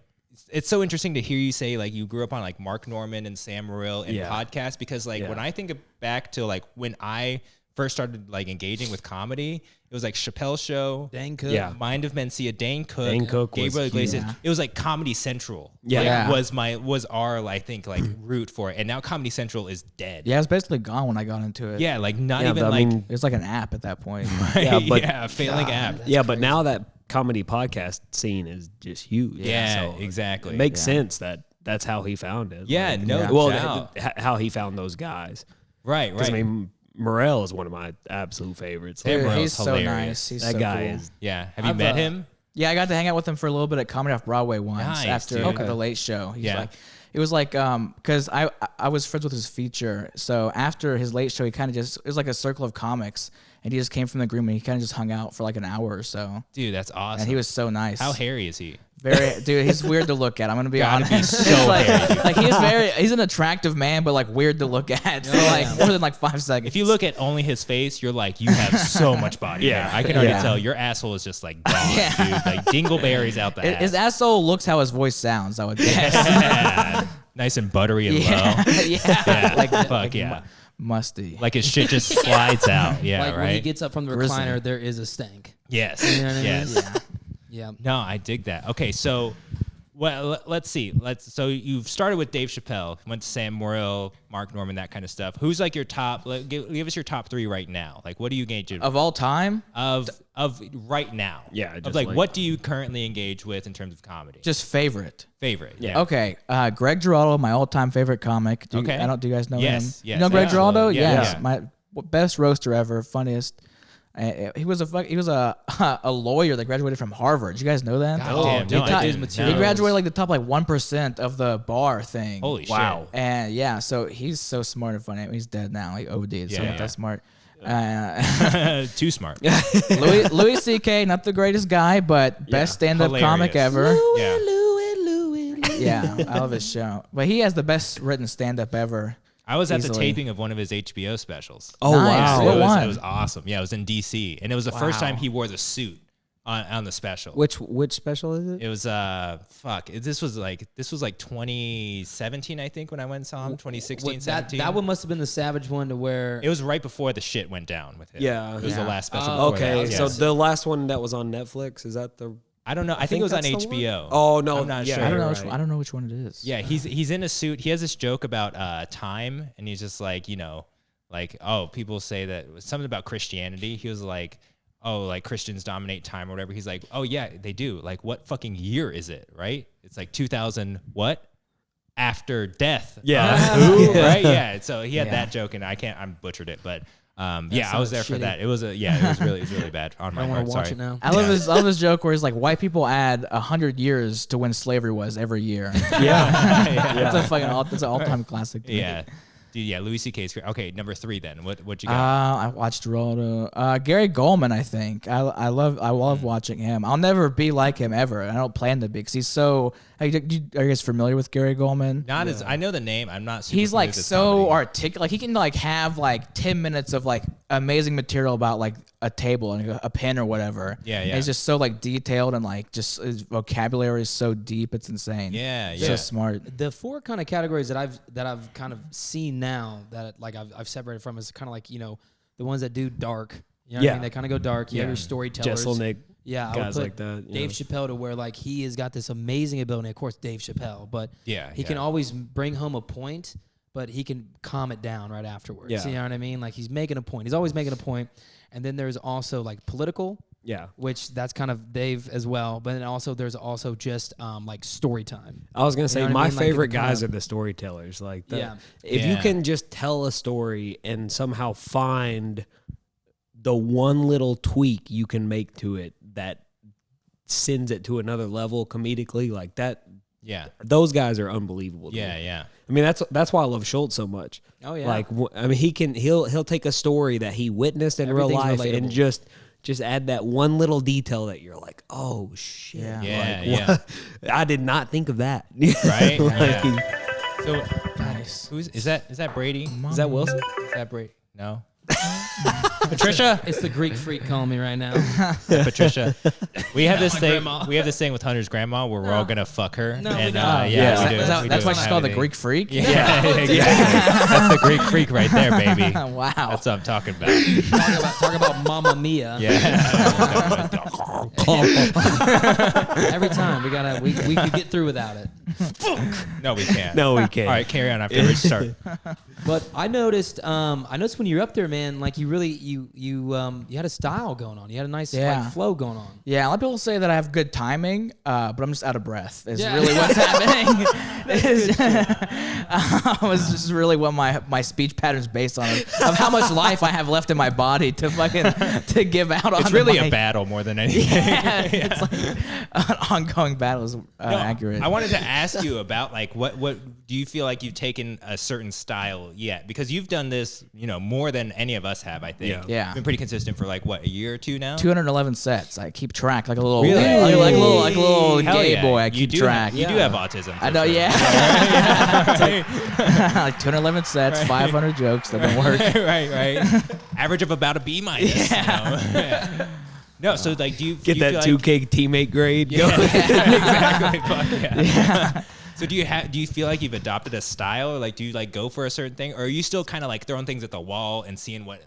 It's so interesting to hear you say like you grew up on like Mark Norman and Sam Morril and podcasts because like when I think back to like when I first started like engaging with comedy, it was like Chappelle's Show, Dane Cook, Mind of Mencia, Dane Cook, Gabriel Iglesias. It was like Comedy Central. Was our I think like root for it, and now Comedy Central is dead. Yeah, it was basically gone when I got into it. Yeah, like not even like it was like an app at that point. a failing app. Yeah, but now that comedy podcast scene is just huge. Yeah, so exactly. It makes sense that that's how he found it. Yeah, like, no doubt. How he found those guys. Right. I mean, Morrell is one of my absolute favorites. Dude, He's Morrell's so hilarious. nice. He's that so guy cool. is. Yeah. Have you met him? Yeah, I got to hang out with him for a little bit at Comedy Off Broadway once Nice, after dude. the Late Show. He's Yeah. like, it was like, because I was friends with his feature. So after his Late Show, he kind of just, it was like a circle of comics. And he just came from the green room and he kind of just hung out for like an hour or so. Dude, that's awesome. And he was so nice. How hairy is he? Very, dude, he's weird to look at. I'm gonna be Gotta honest. be so like he's an attractive man, but like weird to look at for like more than like 5 seconds. If you look at only his face, you're like, you have so much body hair. I can already tell your asshole is just like gone, dude. Like dingleberries out the ass. His asshole looks how his voice sounds, I would guess. Yeah. Nice and buttery and low. yeah. Fuck yeah. Musty. Like his shit just slides out. Yeah, Like right. when he gets up from the Grizzly. recliner, there is a stank. Yes. You know what I mean? Yes. Yeah. No, I dig that. Okay, so well, let's see. So you've started with Dave Chappelle, went to Sam Morril, Mark Norman, that kind of stuff. Who's like your top? Give us your top 3 right now. Like, what do you engage in? Of all time? Of right now. Yeah, Of just like like- what do you currently engage with in terms of comedy? Just favorite. Favorite. Yeah. Okay, Greg Giraldo, my all-time favorite comic. Do you guys know him? Yes. You know Greg Giraldo? Yeah, Yes, yeah. my best roaster ever, funniest. He was a lawyer that graduated from Harvard. You guys know that? God damn, no, I didn't. He graduated like the top like 1% of the bar thing. Holy Wow. shit. And yeah, so he's so smart and funny. He's dead now. Like OD'd. So Yeah, not that smart. Too smart. Louis C.K. not the greatest guy, but best stand-up comic Hilarious. ever. Yeah. Yeah, I love his show. But he has the best written stand-up ever. I was at the Easily. taping of one of his HBO specials. Oh, Nice. wow. What one? It was awesome. Yeah, it was in D.C. And it was the first time he wore the suit on the special. Which special is it? It was This was like 2017, I think, when I went and saw him. 2016, 17. That one must have been the Savage one to where It was right before the shit went down with him. Yeah. It was the Yeah. last special. Oh, before that. Okay, so Yes. the last one that was on Netflix, is that the... I don't know. I think it was on that's the HBO. one? Oh, no. I'm not yeah, sure. I don't know. right. I don't know which one it is. Yeah, he's in a suit. He has this joke about time, and he's just like, like, oh, people say that something about Christianity. He was like, oh, like Christians dominate time or whatever. He's like, oh yeah, they do. Like, what fucking year is it? Right? It's like 2000 after death. Yeah. Who? Right? Yeah. So he had that joke, and I butchered it, but. Yeah, I was there sounds for shitty. that. It was really bad on my I part. want to watch Sorry. it now. I love his joke where he's like, white people add 100 years to when slavery was every year. Yeah. That's an all-time classic. to me. Yeah. Dude, yeah, Louis C.K.'s great. Okay, number 3 then. What you got? I watched Geraldo. Gary Goldman, I think. I love watching him. I'll never be like him ever. I don't plan to be because he's so. Are you guys familiar with Gary Goldman? Not as I know the name. I'm not. Super He's familiar like with his so comedy. articulate. Like he can like have like 10 minutes of like amazing material about like a table and a pen or whatever. Yeah, And yeah. he's just so like detailed and like just his vocabulary is so deep. It's insane. Yeah, So yeah. smart. The 4 kind of categories that I've kind of seen now that like I've separated from is kind of like the ones that do dark. You know what I mean? They kind of go dark. You have your storytellers. Jesselnick, Yeah, I would guys put like that. Dave Chappelle to where like he has got this amazing ability. Of course, Dave Chappelle, but Yeah, he can always bring home a point, but he can calm it down right afterwards. Yeah. You know what I mean? Like he's making a point. He's always making a point. And then there's also like political, Yeah. which that's kind of Dave as well. But then also there's also just like story time. I was going to say, know what I my mean? Like, favorite kinda- guys are the storytellers. Like, if Yeah. you can just tell a story and somehow find the one little tweak you can make to it that sends it to another level comedically, like that, Yeah. those guys are unbelievable. to Yeah, me. yeah. I mean, that's why I love Schultz so much. Oh, yeah. Like, I mean, he'll take a story that he witnessed in real life and just add that one little detail that you're like, oh shit, I did not think of that. Right? Like, So Nice. is that Brady? is that Wilson? Is that Brady? No. Patricia, It's the Greek freak calling me right now. Patricia, we have this thing. grandma. We have this thing with Hunter's grandma where we're all gonna fuck her. No, we and don't. yeah, we do. That's why she's have called the it. Greek freak. Yeah, exactly. That's the Greek freak right there, baby. Wow. That's what I'm talking about. Talk about Mamma Mia. Yeah. Every time we could get through without it. No, we can't. No, we can't. All right, carry on after we start. But I noticed when you were up there, man, like you really you had a style going on. You had a nice like, flow going on. Yeah, a lot of people say that I have good timing, but I'm just out of breath. Is Yeah. really what's happening. Was just really what my speech pattern's based on of how much life I have left in my body to give out on. It's really the a mic. battle more than anything. Yeah, it's like an ongoing battle is accurate. I wanted to ask you about like what do you feel like you've taken a certain style yet? Because you've done this, more than any of us have, I think. Yeah. Been pretty consistent for like what, a year or two now? 211 sets. I keep track like a little, Really? like a little Hell gay yeah. boy. I You keep do track. You do have autism. I know, for sure. yeah. Like 211 sets, 500 jokes that don't work. right. Average of about a B minus. Yeah. No, so like, do you Get do you that feel 2K teammate grade. Yeah, Go. exactly. Fuck yeah. So do you feel like you've adopted a style, or like do you like go for a certain thing, or are you still kind of like throwing things at the wall and seeing what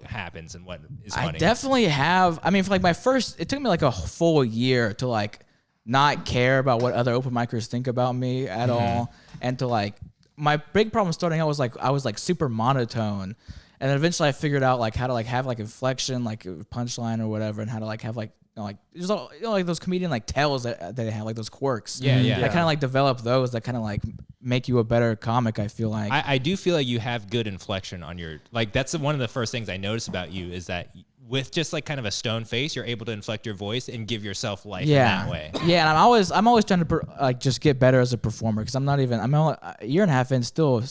happens and what is funny? I definitely have. I mean, for like it took me like a full year to like not care about what other open micers think about me at all, and to like my big problem starting out was like I was like super monotone, and then eventually I figured out like how to like have like inflection, like punchline or whatever, and how to like have like. Like there's all like those comedian like tells that they have like those quirks. Yeah. I kind of like develop those that kind of like make you a better comic. I feel like I do feel like you have good inflection on your like. That's one of the first things I noticed about you is that with just like kind of a stone face, you're able to inflect your voice and give yourself life in that way. Yeah, and I'm always trying to like just get better as a performer because I'm only a year and a half in still.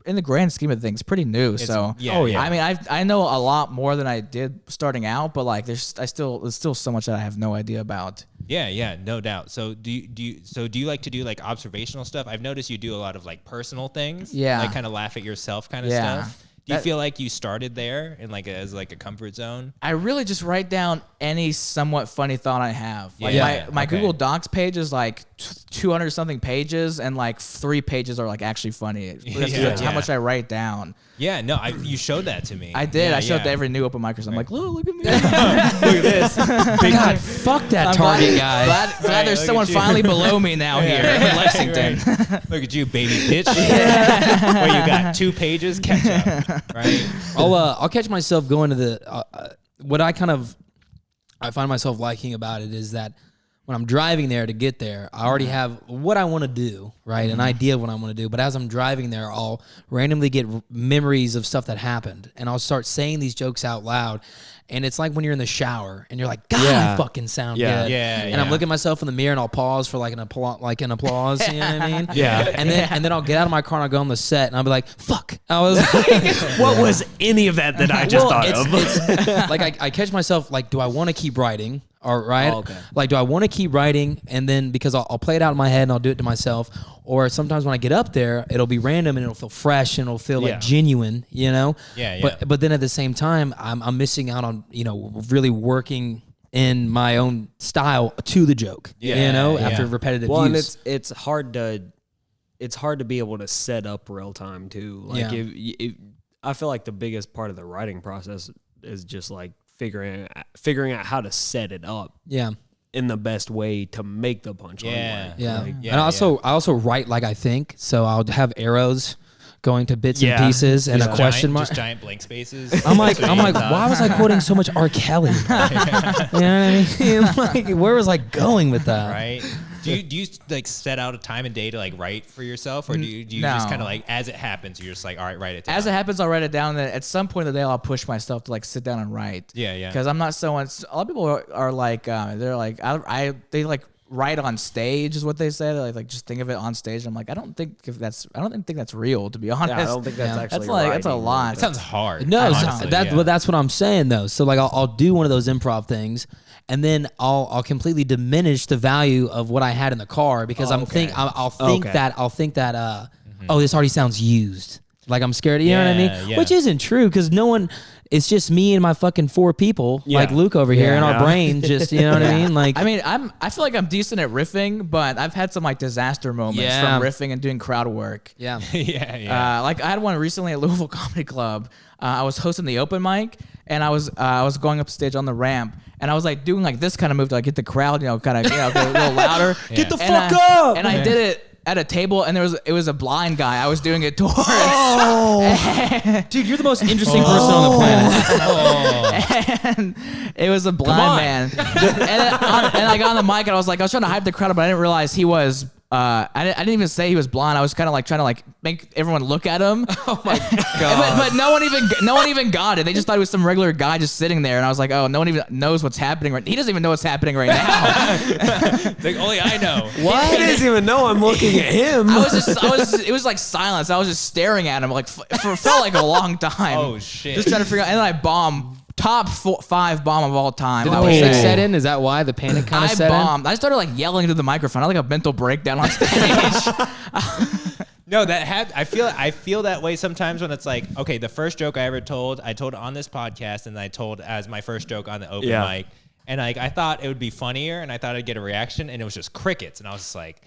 In the grand scheme of things, pretty new. So, I mean, I know a lot more than I did starting out, but like, there's still so much that I have no idea about. Yeah, no doubt. So do you like to do like observational stuff? I've noticed you do a lot of like personal things. Yeah, like kind of laugh at yourself kind of stuff. Do you feel like you started there in like as like a comfort zone? I really just write down any somewhat funny thought I have. Like my okay. Google Docs page is like 200 something pages, and like 3 pages are like actually funny. That's how much I write down. Yeah, no, you showed that to me. I did. Yeah, I showed to every new open micers. I'm like, look at me. Look at this. God, fuck that Target guy. Glad there's look someone at you. finally below me now here in Lexington. Look at you, baby bitch. Well, you got 2 pages. Catch up, right? I'll catch myself going to the what I find myself liking about it is that when I'm driving there to get there, I already have what I want to do, right? An idea of what I want to do. But as I'm driving there, I'll randomly get memories of stuff that happened, and I'll start saying these jokes out loud. And it's like when you're in the shower and you're like, God, I fucking sound good. And I'm looking at myself in the mirror and I'll pause for like an applause. You know what I mean? And then I'll get out of my car and I'll go on the set and I'll be like, fuck. I was like, What was any of that I just thought of? It's like I catch myself like, do I want to keep writing? All right. Oh, okay. Like, do I want to keep writing? And then because I'll play it out in my head and I'll do it to myself. Or sometimes when I get up there, it'll be random and it'll feel fresh and it'll feel like genuine, you know? Yeah. But then at the same time, I'm missing out on, really working in my own style to the joke, after repetitive well, use. And it's hard to be able to set up real time too. Like I feel like the biggest part of the writing process is just like figuring out how to set it up. Yeah. In the best way to make the punchline. And I also write like I think, so I'll have arrows going to bits and pieces and a question mark. Just giant blank spaces. I'm like, why was I quoting so much R. Kelly? You know what I mean? Like, where was I going with that? Right. Do you like set out a time and day to like write for yourself, or do you just kind of like as it happens you're just like, all right, write it down? As it happens, I'll write it down, and then at some point in the day I'll push myself to like sit down and write. Yeah. Because I'm not someone. A lot of people are like they're like they like write on stage is what they say. Like just think of it on stage. I'm like, I don't think that's real, to be honest. Yeah, I don't think that's actually that's a lot. It sounds hard. No, honestly, that's what I'm saying though. So like I'll do one of those improv things, and then I'll completely diminish the value of what I had in the car because I'll think that oh, this already sounds used. Like I'm scared. You know what I mean? Yeah. Which isn't true because no one. It's just me and my fucking 4 people, like Luke over here, in our brain. Just you know what I mean? Like I feel like I'm decent at riffing, but I've had some like disaster moments from riffing and doing crowd work. Yeah. Like I had one recently at Louisville Comedy Club. I was hosting the open mic, and I was going up stage on the ramp, and I was like doing like this kind of move to like get the crowd, kind of get a little louder. Get the fuck up! And I did it at a table, and it was a blind guy I was doing it towards. Dude, you're the most interesting person on the planet. And it was a blind man. And I got on the mic, and I was trying to hype the crowd, but I didn't realize he was. I didn't even say he was blind. I was kind of like trying to like make everyone look at him. Oh my god! but no one even got it. They just thought he was some regular guy just sitting there, and I was like, oh, no one even knows what's happening right. He doesn't even know what's happening right now. It's like only I know. What? He doesn't even know I'm looking at him. It was like silence. I was just staring at him like felt like a long time. Oh shit! Just trying to figure out, and then I bombed. Top 5 bomb of all time. Did the panic set in? Is that why the panic kind of set in? I bombed. I started like yelling into the microphone. I had like a mental breakdown on stage. No, I feel that way sometimes when it's like, okay, the first joke I ever told, I told on this podcast, and I told as my first joke on the open mic, and like I thought it would be funnier, and I thought I'd get a reaction, and it was just crickets, and I was just like.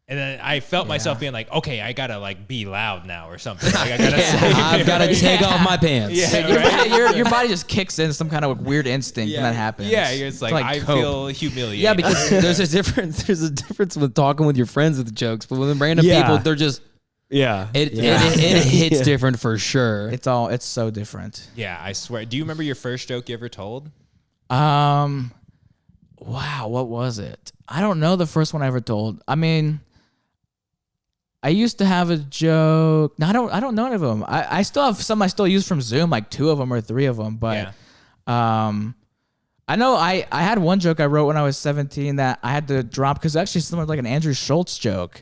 And then I felt myself being like, okay, I gotta like be loud now or something. Like I gotta I've gotta take off my pants. Yeah, your body just kicks in some kind of weird instinct when that happens. Yeah, it's like I feel humiliated. Yeah, because there's a difference. There's a difference with talking with your friends with the jokes, but with random people, they're just It hits different for sure. It's so different. Yeah, I swear. Do you remember your first joke you ever told? Wow, what was it? I don't know the first one I ever told. I mean. I used to have a joke. No, I don't know any of them. I still have some I still use from Zoom, like 2 of them or 3 of them. But I know I had one joke I wrote when I was 17 that I had to drop because actually similar to like an Andrew Schultz joke.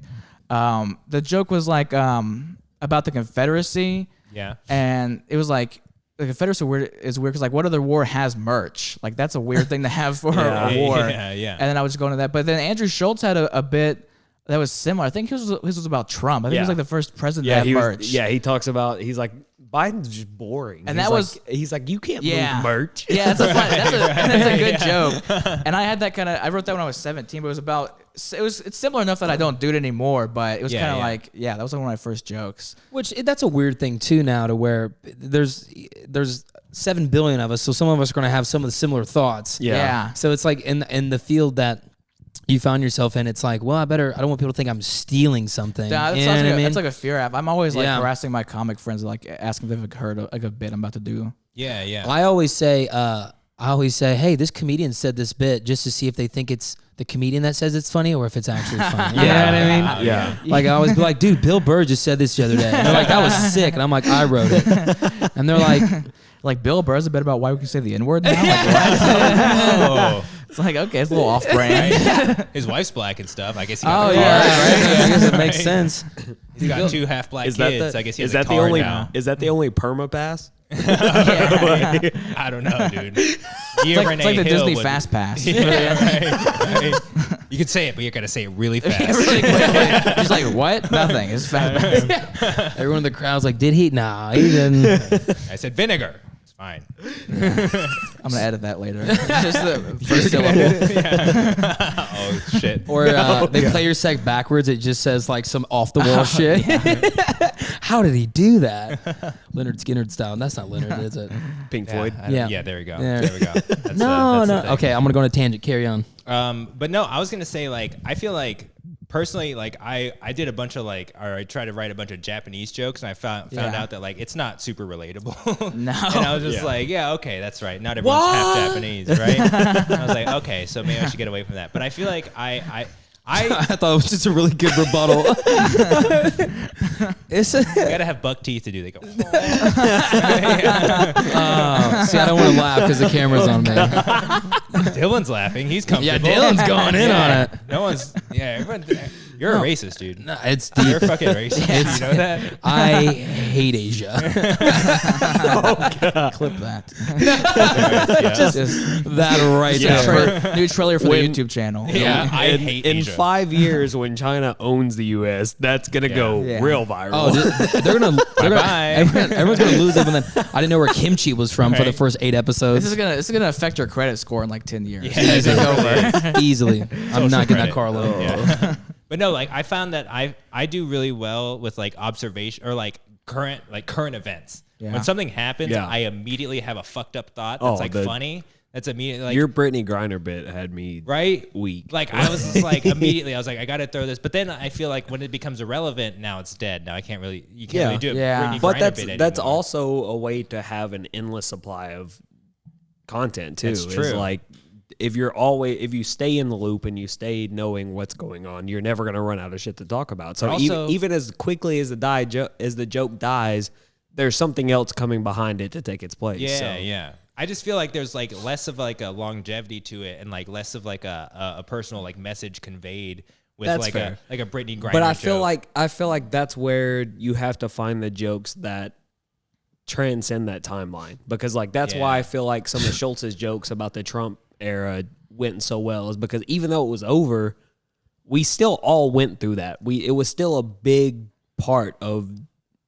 The joke was like about the Confederacy. Yeah. And it was like the Confederacy is weird because like what other war has merch? Like that's a weird thing to have for a war. Yeah. And then I was going to that. But then Andrew Schultz had a bit that was similar. I think his was about Trump. I think he was like the first president to have merch. He talks about, he's like, Biden's just boring. And he's like, you can't move merch. Yeah, that's a good joke. And I had that I wrote that when I was 17, but it's similar enough that I don't do it anymore, but it was kind of like, that was like one of my first jokes. Which, that's a weird thing too now to where there's 7 billion of us, so some of us are going to have some of the similar thoughts. Yeah. So it's like in the field that you found yourself in, it's like, well, I don't want people to think I'm stealing something. That's like a fear app. I'm always like harassing my comic friends, like asking if they've heard like a bit I'm about to do. Yeah. I always say, hey, this comedian said this bit just to see if they think it's the comedian that says it's funny or if it's actually funny. You know what I mean? Yeah. Like I always be like, dude, Bill Burr just said this the other day. And they're like, that was sick. And I'm like, I wrote it. And they're like Bill Burr's a bit about why we can say the N-word now? Like, what? It's like, okay, it's a little off-brand. Right? His wife's black and stuff. I guess he got right. I guess it makes sense. He's got 2 half-black kids. I guess he has a car now. Is that the only perma pass? I don't know, dude. It's like the Disney Fast Pass. Right. You can say it, but you're going to say it really fast. Really quickly. He's like, what? Nothing. It's Fast Pass. Everyone in the crowd's like, did he? Nah, he didn't. I said vinegar. It's fine. I'm going to edit that later. Just the first syllable. Oh, shit. Or they play your sec backwards. It just says like some off-the-wall shit. How did he do that? Leonard Skinner style. That's not Leonard, is it? Pink Floyd. Yeah, there we go. There we go. That's no. Okay, I'm going to go on a tangent. Carry on. But no, I was going to say, like, I feel like personally, like I did a bunch of I tried to write a bunch of Japanese jokes, and I found out that like it's not super relatable. No. And I was just like, yeah, okay, that's right. Not everyone's half Japanese, right? And I was like, okay, so maybe I should get away from that. But I feel like I thought it was just a really good rebuttal. You gotta have buck teeth to do. They go. See, I don't want to laugh because the camera's on me. Dylan's laughing. He's comfortable. Yeah, Dylan's going in on it. No one's. Yeah, everyone. You're a racist, dude. No, it's You're a deep. fucking racist. You know that? I hate Asia. Clip that. Yeah. Just That right there. new trailer for the YouTube channel. Yeah, I in, hate in Asia. 5 years when China owns the U.S., that's gonna go Yeah. real viral. Oh, they're gonna. Bye-bye. Everyone's gonna lose it. But then I didn't know where kimchi was from for the Right. first 8 episodes. This is gonna affect your credit score in like 10 years. Yeah, It's over. Easily. I'm not getting that credit. car loan. Yeah. But no, like I found that I do really well with like observation or like current events. Yeah. When something happens, Yeah. I immediately have a fucked up thought that's like funny. That's immediately like Your Brittany Griner bit had me right weak. Like I was just like immediately I was like I got to throw this, but then I feel like when it becomes irrelevant, now it's dead. Now you can't really do it. Yeah. Brittany But Griner bit that's anymore. also a way to have an endless supply of content too. That's It's true. like if you stay in the loop and you stay knowing what's going on, you're never gonna run out of shit to talk about. So Also- even as quickly as the joke dies, there's something else coming behind it to take its place. Yeah, so. yeah. I just feel like there's like less of like a longevity to it and like less of like a personal like message conveyed with That's like fair. a Brittany Griner But I joke. feel like that's where you have to find the jokes that transcend that timeline, because like that's why I feel like some of Schultz's jokes about the Trump era went so well, is because even though it was over, we still all went through that. It was still a big part of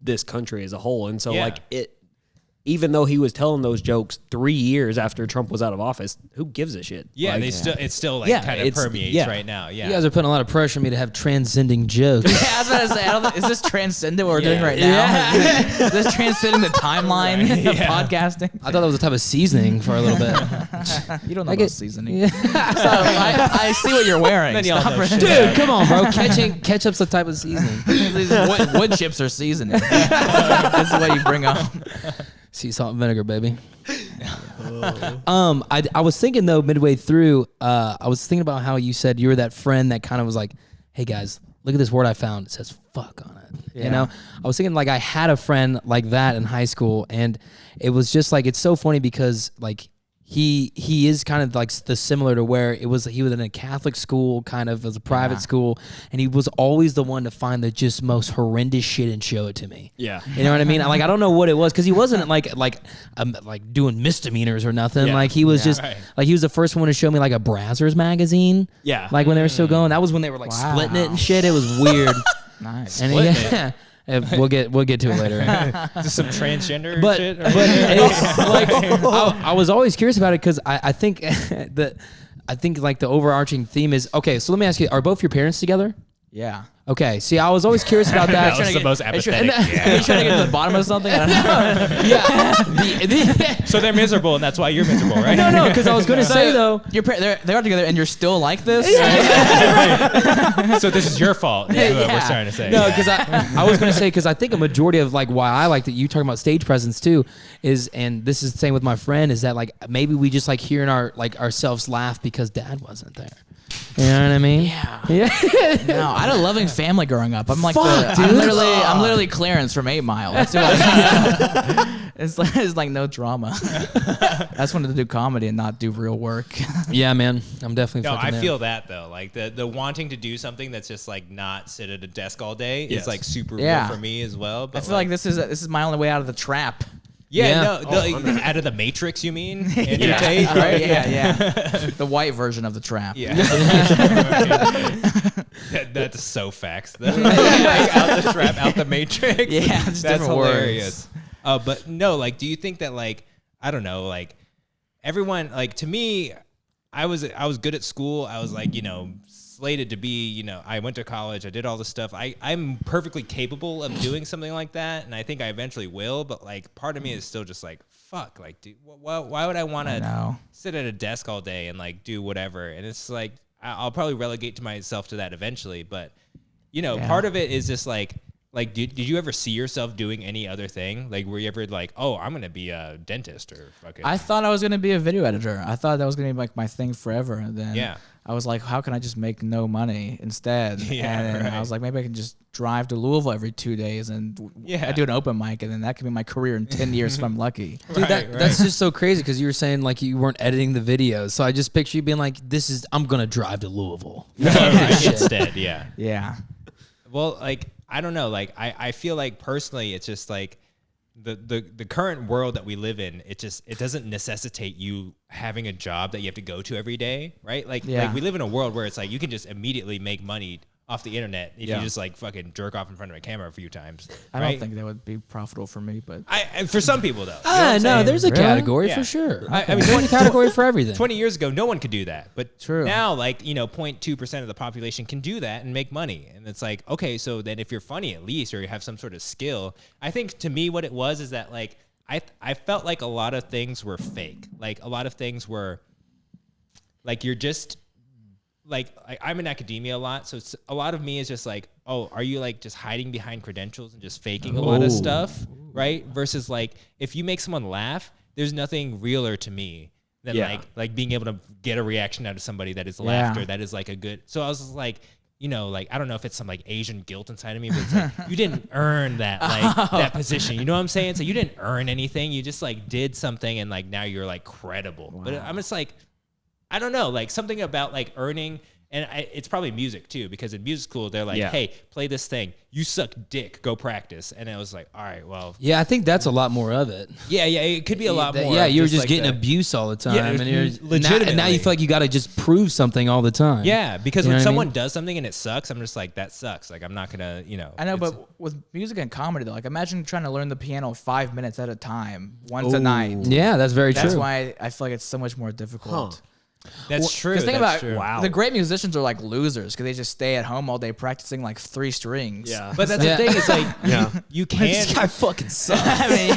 this country as a whole, and so like even though he was telling those jokes 3 years after Trump was out of office, who gives a shit? Yeah, Like, it's still like Yeah, kind of it's- permeates yeah. right now. Yeah. You guys are putting a lot of pressure on me to have transcending jokes. Yeah, I was about to say, is this transcendent what we're doing right now? Is this transcending the timeline of podcasting? I thought that was a type of seasoning for a little bit. You don't know I about get- seasoning. So I see what you're wearing. Then y'all Stop know it. shit. Dude, come on, bro. Ketchup's a type of seasoning. These wood chips are seasoning. That's the way you bring on. Sea salt and vinegar, baby. I was thinking though midway through, I was thinking about how you said you were that friend that kind of was like, "Hey guys, look at this word I found. It says fuck on it." Yeah. You know, I was thinking like I had a friend like that in high school, and it was just like it's so funny because like he is kind of like the similar to where he was in a Catholic school, kind of as a private school, and he was always the one to find the just most horrendous shit and show it to me. Yeah. You know what I mean? Like I don't know what it was, because he wasn't like doing misdemeanors or nothing. Yeah. Like he was just right. like he was the first one to show me like a Brazzers magazine. Yeah. Like when they were still going. That was when they were like splitting it and shit. It was weird. Nice. And yeah. We'll get to it later. Just some transgender But shit. I was always curious about it because I think like the overarching theme is okay. So let me ask you: are both your parents together? Yeah. Okay. See, I was always curious about that. That was the most Are you apathetic. trying to get to the bottom of something? I don't know. Yeah. So they're miserable, and that's why you're miserable, right? No, because I was going to say though. They are together, and you're still like this. So this is your fault. Is what we're trying to say. No, because I was going to say, because I think a majority of like why I like that you talking about stage presence too is, and this is the same with my friend, is that like maybe we just like hearing ourselves laugh because dad wasn't there. You know what I mean? Yeah. No, I had a loving family growing up. I'm like, Fuck, I'm dude. I'm literally Clarence from 8 Mile. That's who I am. It's like no drama. I just wanted to do comedy and not do real work. Yeah, man. I'm definitely No, fucking I there. feel that though. Like the wanting to do something that's just like not sit at a desk all day Yes. is like super Yeah. real for me as well. But I feel like this is my only way out of the trap. Yeah, Yeah. no, out of the Matrix, you mean? Andrew Tate, Right? right? Yeah. The white version of the trap. Yeah. That's so facts. Like, out the trap, out the Matrix. Yeah, just that's different words. hilarious. But no, like, do you think that like I don't know, like everyone, like to me, I was good at school. I was like, slated to be, I went to college. I did all this stuff. I'm perfectly capable of doing something like that, and I think I eventually will. But like, part of me is still just like, fuck, like, dude, why would I want to know. sit at a desk all day and like do whatever? And it's like I'll probably relegate to myself to that eventually. But part of it is just like Like, did you ever see yourself doing any other thing? Like, were you ever like, oh, I'm gonna be a dentist or fucking? I thought I was gonna be a video editor. I thought that was gonna be like my thing forever. And then I was like, how can I just make no money instead? And then I was like, maybe I can just drive to Louisville every 2 days and I do an open mic, and then that could be my career in 10 years if I'm lucky. Dude, that's just so crazy because you were saying like you weren't editing the videos. So I just picture you being like, I'm going to drive to Louisville. Instead, yeah. Yeah. Well, like, I don't know. Like, I feel like personally, it's just like the current world that we live in. It doesn't necessitate you having a job that you have to go to every day, right? Like we live in a world where it's like you can just immediately make money off the internet if you just like fucking jerk off in front of a camera a few times. I don't think that would be profitable for me, but for some people though. No, there's a category for sure. I mean, one category for everything. 20 years ago, no one could do that, but True. now, like 0.2% of the population can do that and make money, and it's like, okay, so then if you're funny at least, or you have some sort of skill, I think to me what it was is that like I felt like a lot of things were fake, like a lot of things were like you're just. Like I'm in academia a lot, so it's, a lot of me is just like, oh, are you like just hiding behind credentials and just faking a lot of stuff, right? Versus like if you make someone laugh, there's nothing realer to me than like being able to get a reaction out of somebody that is laughter, that is like a good. So I was just like, like I don't know if it's some like Asian guilt inside of me, but it's like you didn't earn that that position. You know what I'm saying? So you didn't earn anything. You just like did something, and like now you're like credible. Wow. But I'm just like. I don't know, like something about like earning, and it's probably music too, because in music school, they're like, hey, play this thing. You suck dick, go practice. And I was like, all right, well. Yeah, I think that's a lot more of it. Yeah, it could be a lot more. Yeah, you're just like getting abuse all the time. Yeah, and you're legitimately. And now you feel like you got to just prove something all the time. Yeah, because when someone does something and it sucks, I'm just like, that sucks. Like, I'm not going to, I know, but with music and comedy, though, like imagine trying to learn the piano 5 minutes at a time, once a night. Yeah, that's very true. That's why I feel like it's so much more difficult. Huh. That's true. Because think about the great musicians are like losers because they just stay at home all day practicing like 3 strings. Yeah, but that's the thing. It's like you can't. This guy fucking sucks. I mean,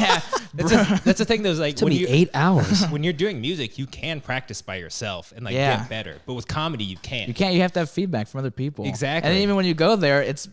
that's the thing. Though, is like when you 8 hours. When you're doing music, you can practice by yourself and like get better. But with comedy, you can't. You can't. You have to have feedback from other people. Exactly. And even when you go there, it's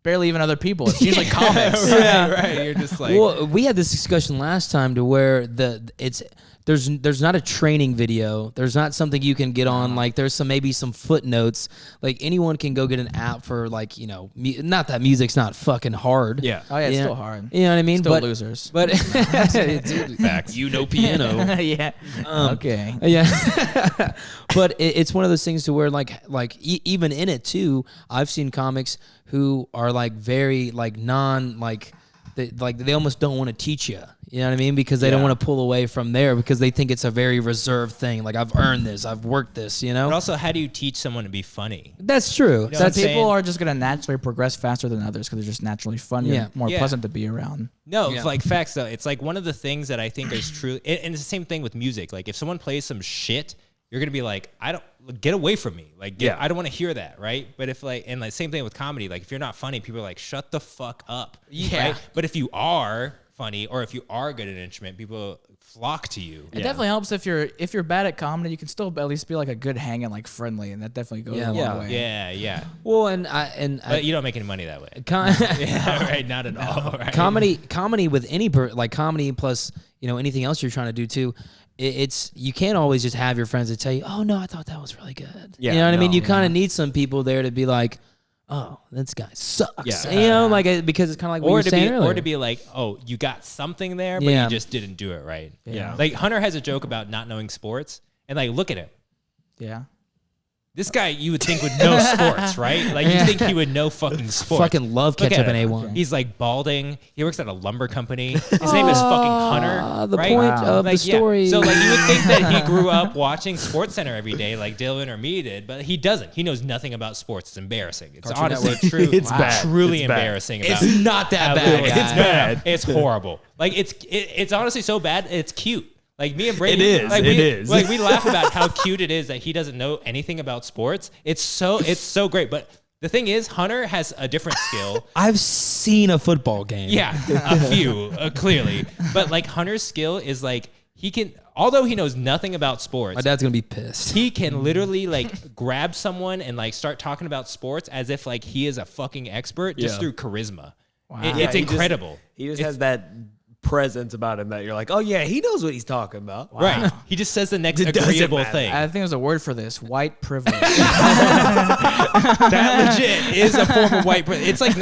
barely even other people. It's usually comics. Right. You're just like. Well, we had this discussion last time to where there's not a training video. There's not something you can get on. Like there's maybe some footnotes. Like anyone can go get an app for like, not that music's not fucking hard. Yeah. Oh yeah, it's still hard. You know what I mean? Still losers. But facts. Piano. Yeah. Okay. Yeah. But it's one of those things to where even in it too, I've seen comics who are like very like they almost don't want to teach you. You know what I mean? Because they don't want to pull away from there because they think it's a very reserved thing. Like, I've earned this. I've worked this, But also, how do you teach someone to be funny? That's true. Some people are just going to naturally progress faster than others because they're just naturally funny and more pleasant to be around. No, it's like facts, though. It's like one of the things that I think is true. And it's the same thing with music. Like, if someone plays some shit, you're going to be like, get away from me. Like, I don't want to hear that, right? But if and same thing with comedy. Like, if you're not funny, people are like, shut the fuck up. Yeah. Right? But if you are funny or if you are good at an instrument, people flock to you. It definitely helps if you're bad at comedy, you can still at least be like a good hang and like friendly, and that definitely goes a long way. Yeah. Well, but you don't make any money that way. Right? Not at all. Right? Comedy with any like comedy plus anything else you're trying to do too. It's you can't always just have your friends that tell you, oh no, I thought that was really good. Yeah, you know what I mean? You kind of need some people there to be like, oh, this guy sucks. Yeah. Because it's kind of like what you were saying earlier. Or to be like, oh, you got something there, but you just didn't do it right. Yeah. Like Hunter has a joke about not knowing sports, and like look at him. Yeah. This guy, you would think would know sports, right? Like you think he would know fucking sports. Fucking love ketchup and A1. He's like balding. He works at a lumber company. His name is fucking Hunter. The point of the story. So like you would think that he grew up watching Sports Center every day, like Dylan or me did, but he doesn't. He knows nothing about sports. It's embarrassing. It's honestly true. It's bad. Truly it's bad. embarrassing. It's not that bad. It's bad. It's horrible. Like it's honestly so bad. It's cute. Like me and Brady, it is. Like we laugh about how cute it is that he doesn't know anything about sports. It's so great. But the thing is, Hunter has a different skill. I've seen a football game. Yeah, a few clearly. But like Hunter's skill is like he can, although he knows nothing about sports. My dad's gonna be pissed. He can literally like grab someone and like start talking about sports as if like he is a fucking expert just through charisma. Wow. It's incredible. He just has that presence about him that you're like, oh yeah, he knows what he's talking about. Wow. Right. He just says the next It doesn't agreeable matter. thing. I think there's a word for this: white privilege. That legit is a form of white privilege. It's like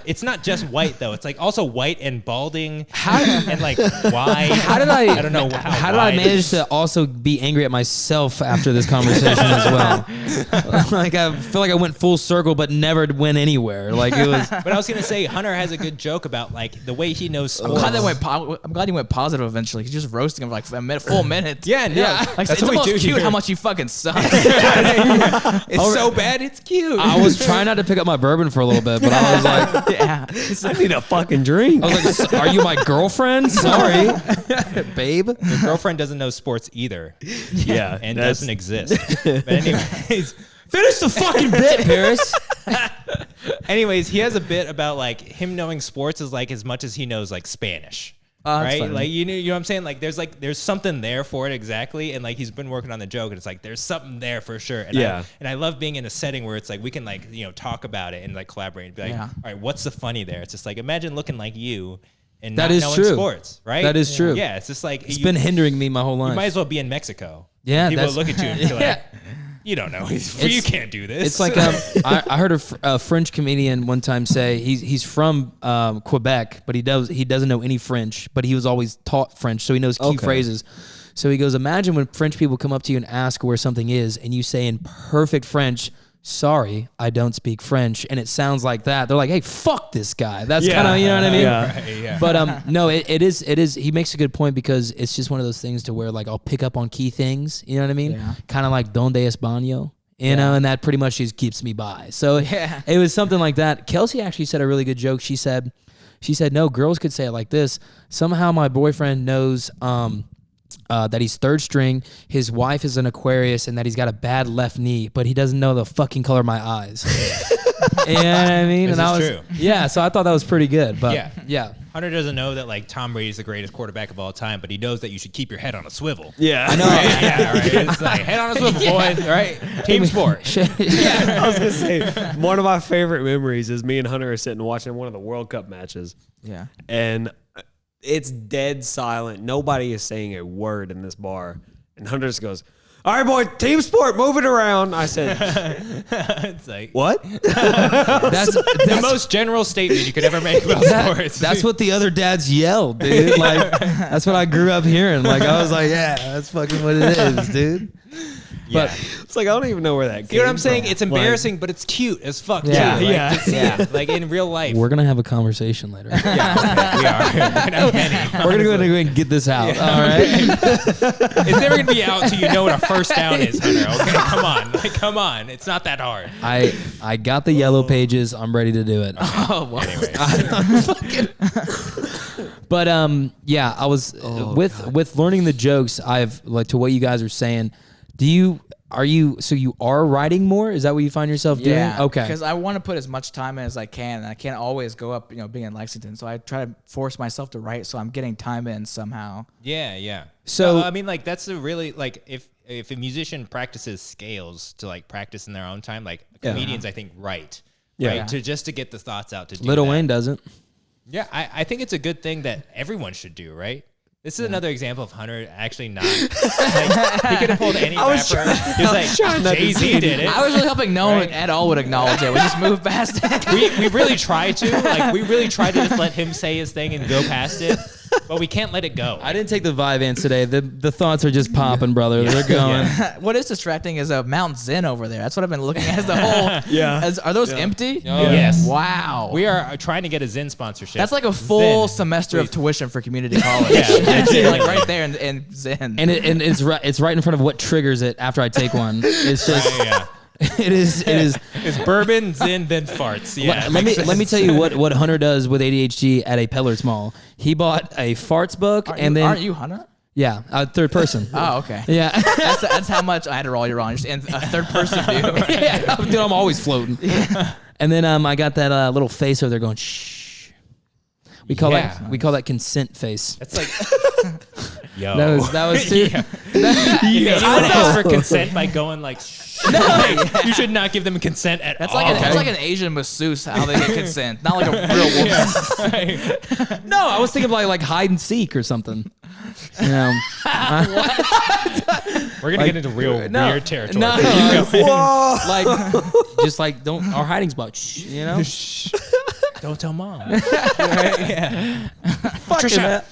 it's not just white though. It's like also white and balding. And like why? How did I? I don't know How did I manage to also be angry at myself after this conversation as well? Like I feel like I went full circle, but never went anywhere. Like it was. But I was gonna say Hunter has a good joke about like the way he knows I'm sports. glad he went positive eventually. He's just roasting him for like a full minute. Yeah, no, Like, that's it's what we almost do cute here. how much you fucking suck. It's so bad, it's cute. I was trying not to pick up my bourbon for a little bit, but I was like, Yeah. I need a fucking drink. I was like, "Are you my girlfriend? Sorry, babe." Your girlfriend doesn't know sports either, Yeah, and doesn't exist. But anyways, Finish the fucking bit, Paris. he has a bit about like him knowing sports is like as much as he knows like Spanish. That's Right, funny. like you know what I'm saying. Like there's something there for it exactly, and like he's been working on the joke, and it's like there's something there for sure. And Yeah. I love being in a setting where it's like we can like talk about it and like collaborate and be like, Yeah. all right, what's the funny there? It's just like imagine looking like you and That not is knowing true. sports, right? That is true. Yeah, it's just like It's been hindering me my whole you life. might as well be in Mexico. Yeah, people that's- look at you and be like, you don't know. You can't do this. It's like I heard a French comedian one time say he's from Quebec, but he doesn't know any French, but he was always taught French, so he knows key phrases. So he goes, imagine when French people come up to you and ask where something is, and you say in perfect French, "Sorry, I don't speak French," and it sounds like that. They're like, "Hey, fuck this guy." That's kind of, you know what I mean? Yeah. Right, yeah. But no, it is. He makes a good point because it's just one of those things to where like I'll pick up on key things. You know what I mean? Yeah. Kind of like "Donde es baño?" You know, and that pretty much just keeps me by. So Yeah. it was something like that. Kelsey actually said a really good joke. She said, no, girls could say it like this. Somehow my boyfriend knows that he's third string, his wife is an Aquarius, and that he's got a bad left knee, but he doesn't know the fucking color of my eyes. You know what I mean? This And I is was, true. yeah, so I thought that was pretty good. But yeah. Hunter doesn't know that like Tom Brady's the greatest quarterback of all time, but he knows that you should keep your head on a swivel. Yeah, I know. Yeah, right. It's like head on a swivel, boys. All right, team sport. I was gonna say one of my favorite memories is me and Hunter are sitting watching one of the World Cup matches, Yeah. and it's dead silent. Nobody is saying a word in this bar, and Hunter just goes, "All right, boy, team sport, move it around." I said, It's like "What?" That's the most general statement you could ever make about sports. That's what the other dads yell, dude. Like that's what I grew up hearing. Like I was like, yeah, that's fucking what it is, dude. Yeah. It's like I don't even know where that came You know what I'm saying? from. It's embarrassing, but it's cute as fuck. Yeah. too. Like, Yeah. just- yeah. Like in real life. We're gonna have a conversation later. Yeah, okay, we are. We're gonna have many. We're gonna go ahead and get this out. All right. It's never gonna be out until you know what a first down is, Hunter. Okay, come on, like come on. It's not that hard. I got the yellow pages. I'm ready to do it. Oh, well. Anyways, But yeah, I was with learning the jokes. I've like to what you guys are saying. You are writing more? Is that what you find yourself doing? Yeah. Okay. Because I want to put as much time in as I can, and I can't always go up, being in Lexington. So I try to force myself to write, so I'm getting time in somehow. yeah. So- No, I mean, like that's a really like if a musician practices scales to like practice in their own time, like comedians, I think write. Yeah. Right. Yeah. To just to get the thoughts out to do Lil that. Wayne doesn't. Yeah, I think it's a good thing that everyone should do, right? This is another example of Hunter actually not. Like, he could have pulled any rapper. He's like, Jay-Z did it. I was really hoping no one Right. at all would acknowledge it. We just move past it. We really try to. Like, we really try to just let him say his thing and go past it. But we can't let it go. I didn't take the Vyvanse today. The thoughts are just popping, brother. They're going. What is distracting is a Mount Zen over there. That's what I've been looking at as the whole. Yeah. Are those empty? Yes. Wow. We are trying to get a Zen sponsorship. That's like a full Zen. semester of tuition for community college. Yeah. Like right there in Zen. And it's right in front of what triggers it after I take one. It's just Yeah. it is. It's bourbon, Zen, then farts. Yeah. Let me tell you what Hunter does with ADHD at a Peller's Mall. He bought a farts book aren't you Hunter? yeah, third person. Oh, okay. Yeah. That's how much Adderall you're on. Just in a third person view. Yeah, dude, I'm always floating. And then I got that little face over there going shh. We call that consent face. That's like, yo. That was too. If anyone asks for consent by going like, shh, You should not give them consent at That's all. it's like an Asian masseuse, how they get consent, not like a real woman. No, I was thinking like hide and seek or something. You know, We're gonna get into real weird territory. No, Keep going. like just like don't our hiding spot. Shh, you know, Don't tell mom. yeah. Trisha.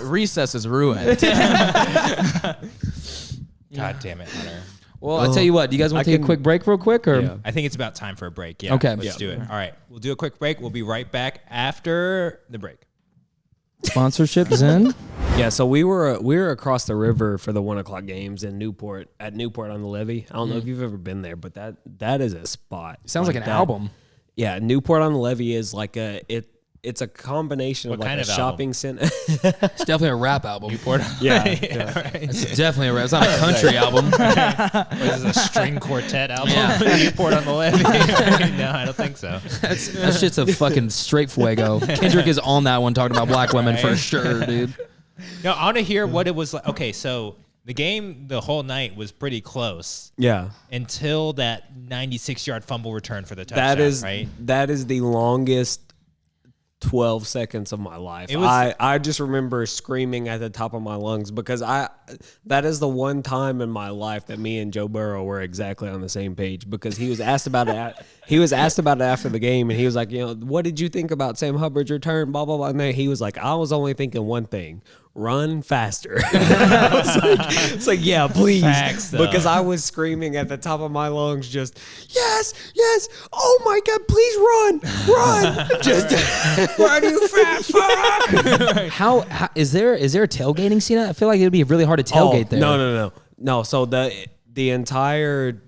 Recess is ruined. God damn it, Hunter. Well, I tell you what. Do you guys want to take a quick break, real quick, or? Yeah. I think it's about time for a break. Yeah. Okay. Let's do it. All right. We'll do a quick break. We'll be right back after the break. Sponsorships in. Yeah, so we were across the river for the 1 o'clock games in Newport on the Levee. I don't know if you've ever been there, but that is a spot. Sounds like an that- album. Yeah, Newport on the Levee is like it's a combination of What like kind a of shopping center. It's definitely a rap album. Newport. Yeah, Right. It's definitely a rap. It's not a country album. What is this, a string quartet album? Newport on the Levee? No, I don't think so. That shit's a fucking straight fuego. Kendrick is on that one talking about black women for sure, dude. No, I want to hear what it was like. Okay, so the game the whole night was pretty close yeah. until that 96-yard fumble return for the touchdown, right? That is the longest 12 seconds of my life. It was- I just remember screaming at the top of my lungs because that is the one time in my life that me and Joe Burrow were exactly on the same page, because he was asked about it. He was asked about it after the game, and he was like, what did you think about Sam Hubbard's return? Blah blah blah. And then he was like, I was only thinking one thing: run faster. I was like, it's like, yeah, please, Facts, though. because I was screaming at the top of my lungs, just yes, oh my God, please run, just run, you fat fuck. How is there a tailgating scene? I feel like it'd be really hard to tailgate there. No. So the entire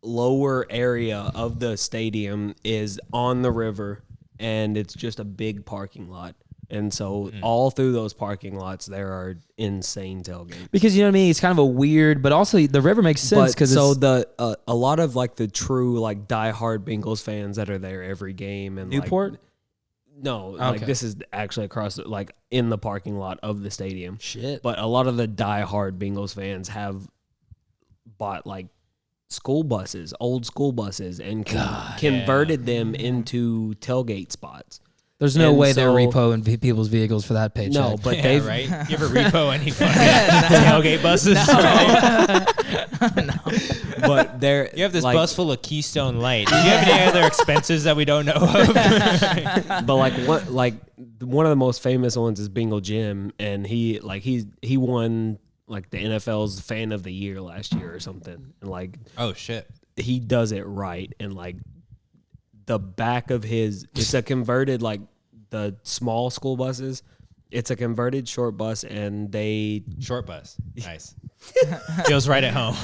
lower area of the stadium is on the river, and it's just a big parking lot. And so all through those parking lots, there are insane tailgates. Because you know what I mean. It's kind of a weird, but also the river makes sense because a lot of like the true like diehard Bengals fans that are there every game and Newport. Like this is actually across like in the parking lot of the stadium. Shit. But a lot of the diehard Bengals fans have bought like school buses, old school buses, and converted them into tailgate spots. There's no And way they're so- repoing people's vehicles for that paycheck. No, but Yeah, they've right? You ever repo any fucking tailgate buses? but they're You have this like, bus full of Keystone Light. Do you have any other expenses that we don't know of? but like one of the most famous ones is Bengal Jim, and he won like the NFL's Fan of the Year last year or something, and like Oh, shit. he does it right, and like the back of it's a converted like the small school buses. It's a converted short bus, and they Short bus. Nice. Feels right at home.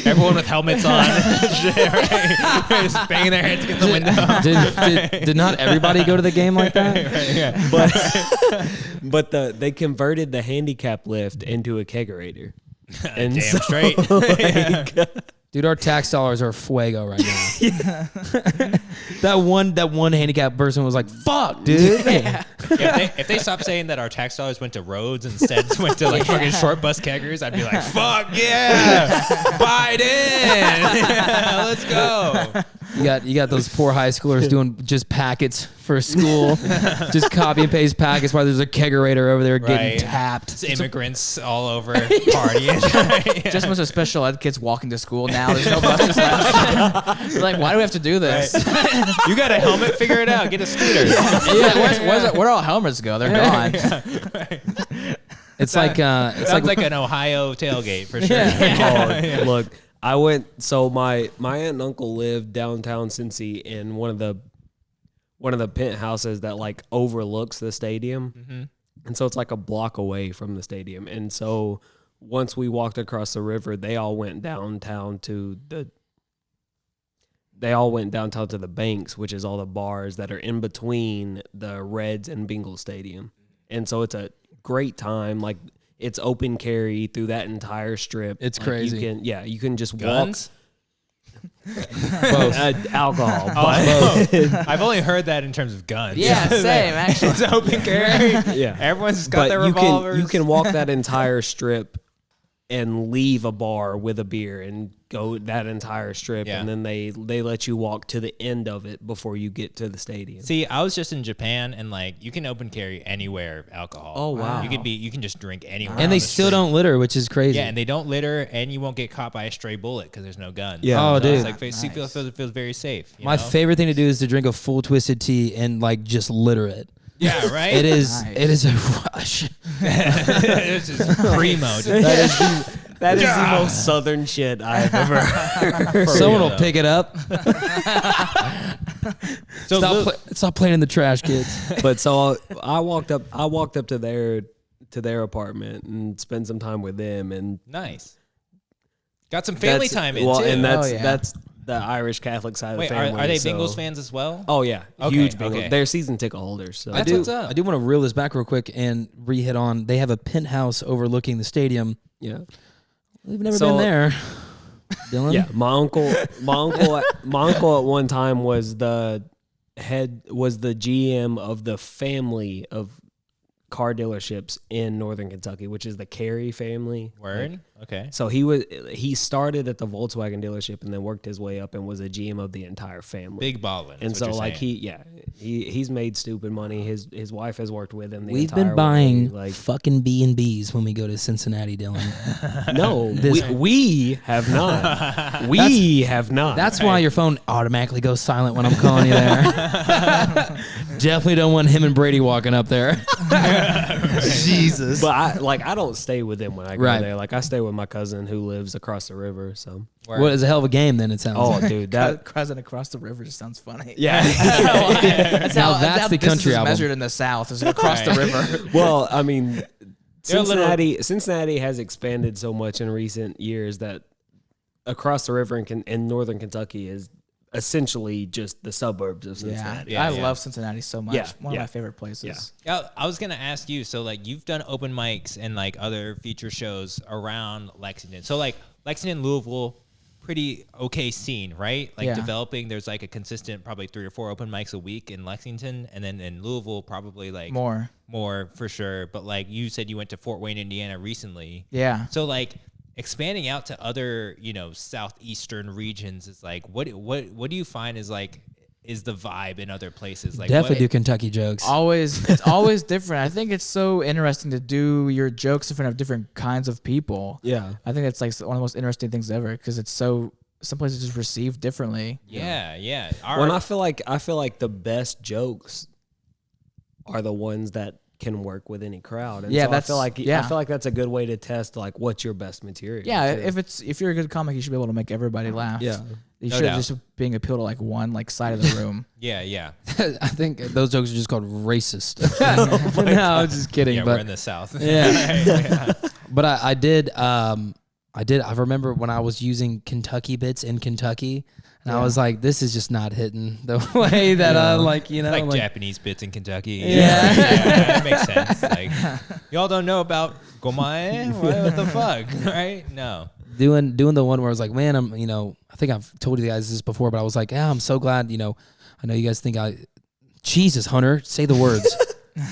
Everyone with helmets on. Just banging their heads against the window. Did not everybody go to the game like that? but they converted the handicap lift into a kegerator. And Damn so, straight. Dude, our tax dollars are fuego right now. That one handicapped person was like, "Fuck, dude." Yeah, if they stopped saying that our tax dollars went to roads and instead went to like fucking short bus keggers, I'd be like, fuck yeah, Biden, yeah, let's go. You got those poor high schoolers doing just packets for school, just copy and paste packets while there's a kegerator over there getting Right. tapped. It's immigrants all over partying. Just a bunch of special ed kids walking to school now. There's no buses left. They're like, why do we have to do this? You got a helmet? Figure it out. Get a scooter. Yeah, where'd all helmets go? They're gone. It's like Sounds like an Ohio tailgate for sure. Oh, look, I went. So my aunt and uncle lived downtown Cincy in one of the penthouses that like overlooks the stadium, and so it's like a block away from the stadium. And so once we walked across the river, they all went downtown to the Banks, which is all the bars that are in between the Reds and Bengals Stadium. And so it's a great time. Like, it's open carry through that entire strip. It's Like, crazy. You can just Guns? both. walk. Alcohol. Oh, But I've only heard that in terms of guns. Yeah, same, actually. It's open carry. yeah. Everyone's got But their you revolvers. can walk that entire strip and leave a bar with a beer and go that entire strip, Yeah. and then they let you walk to the end of it before you get to the stadium. See, I was just in Japan, and like you can open carry anywhere alcohol. Oh, wow. You can just drink anywhere. And on they the still street. don't litter, which is crazy. Yeah, and they don't litter, and you won't get caught by a stray bullet because there's no gun. Yeah. Oh, So dude. it's like Nice. feels very safe. My favorite thing to do is to drink a full twisted tea and like just litter it. Yeah, right. It is. Nice. It is a rush. It's just primo. That is the most southern shit I've ever heard. Someone real, will pick it up. So Stop playing in the trash, kids. But so I walked up to their apartment and spent some time with them, and nice. Got some family that's- time in well, too. and Oh, yeah. that's the Irish Catholic side Wait, of the family. are they so- Bengals fans as well? Oh yeah, Okay, huge Bengals. okay. They're season ticket holders. So That's what's up. I do want to reel this back real quick and re-hit on. They have a penthouse overlooking the stadium. yeah, We've never So- been there. Dylan. yeah. My uncle at one time was the GM of the family of car dealerships in Northern Kentucky, which is the Carey family. Word. Okay. So he started at the Volkswagen dealership and then worked his way up and was a GM of the entire family. Big ballin'. And is so what you're like saying. he's made stupid money. His wife has worked with him. We've entire been buying way. fucking B&Bs when we go to Cincinnati, Dylan. No, we have not. We have not. That's why your phone automatically goes silent when I'm calling you there. Definitely don't want him and Brady walking up there. Jesus. But I don't stay with them when I go Right. there. Like I stay with my cousin who lives across the river. So Word. What is a hell of a game then, it sounds oh like. dude, that Cousin across the river just sounds funny. yeah. Now that's the distance country is album. measured in the South is across the river. Well, I mean, They're a little- Cincinnati has expanded so much in recent years that across the river in northern Kentucky is essentially just the suburbs of Cincinnati. I yeah. love Cincinnati so much. Yeah, One of yeah. my favorite places. Yeah, I was gonna ask you. So, like, you've done open mics and like other feature shows around Lexington. So, like, Lexington, Louisville, pretty okay scene, right? Like, Yeah. developing. There's like a consistent, probably 3 or 4 open mics a week in Lexington, and then in Louisville, probably like More. for sure. But like you said, you went to Fort Wayne, Indiana, recently. Yeah. So, like, expanding out to other, southeastern regions is like, what do you find is the vibe in other places? Like, Definitely do what, Kentucky jokes. It's always different. I think it's so interesting to do your jokes in front of different kinds of people. Yeah. I think it's like one of the most interesting things ever because it's so some places just receive differently. yeah. When I feel like the best jokes are the ones that can work with any crowd. And Yeah, so I yeah. feel like that's a good way to test like what's your best material. Yeah, too. if you're a good comic, you should be able to make everybody laugh. Yeah. You No should doubt. just being appeal to like one like side of the room. yeah. I think those jokes are just called racist. No, I'm just kidding. Yeah, but we're in the South. Yeah. But I did. I remember when I was using Kentucky bits in Kentucky, and I was like, "This is just not hitting the way that I like." Like Japanese bits in Kentucky. Yeah. That makes sense. Like, y'all don't know about gomae? What the fuck? Right? No. doing the one where I was like, "Man, I'm." I think I've told you guys this before, but I was like, "Yeah, I'm so glad." I know you guys think Jesus, Hunter, say the words.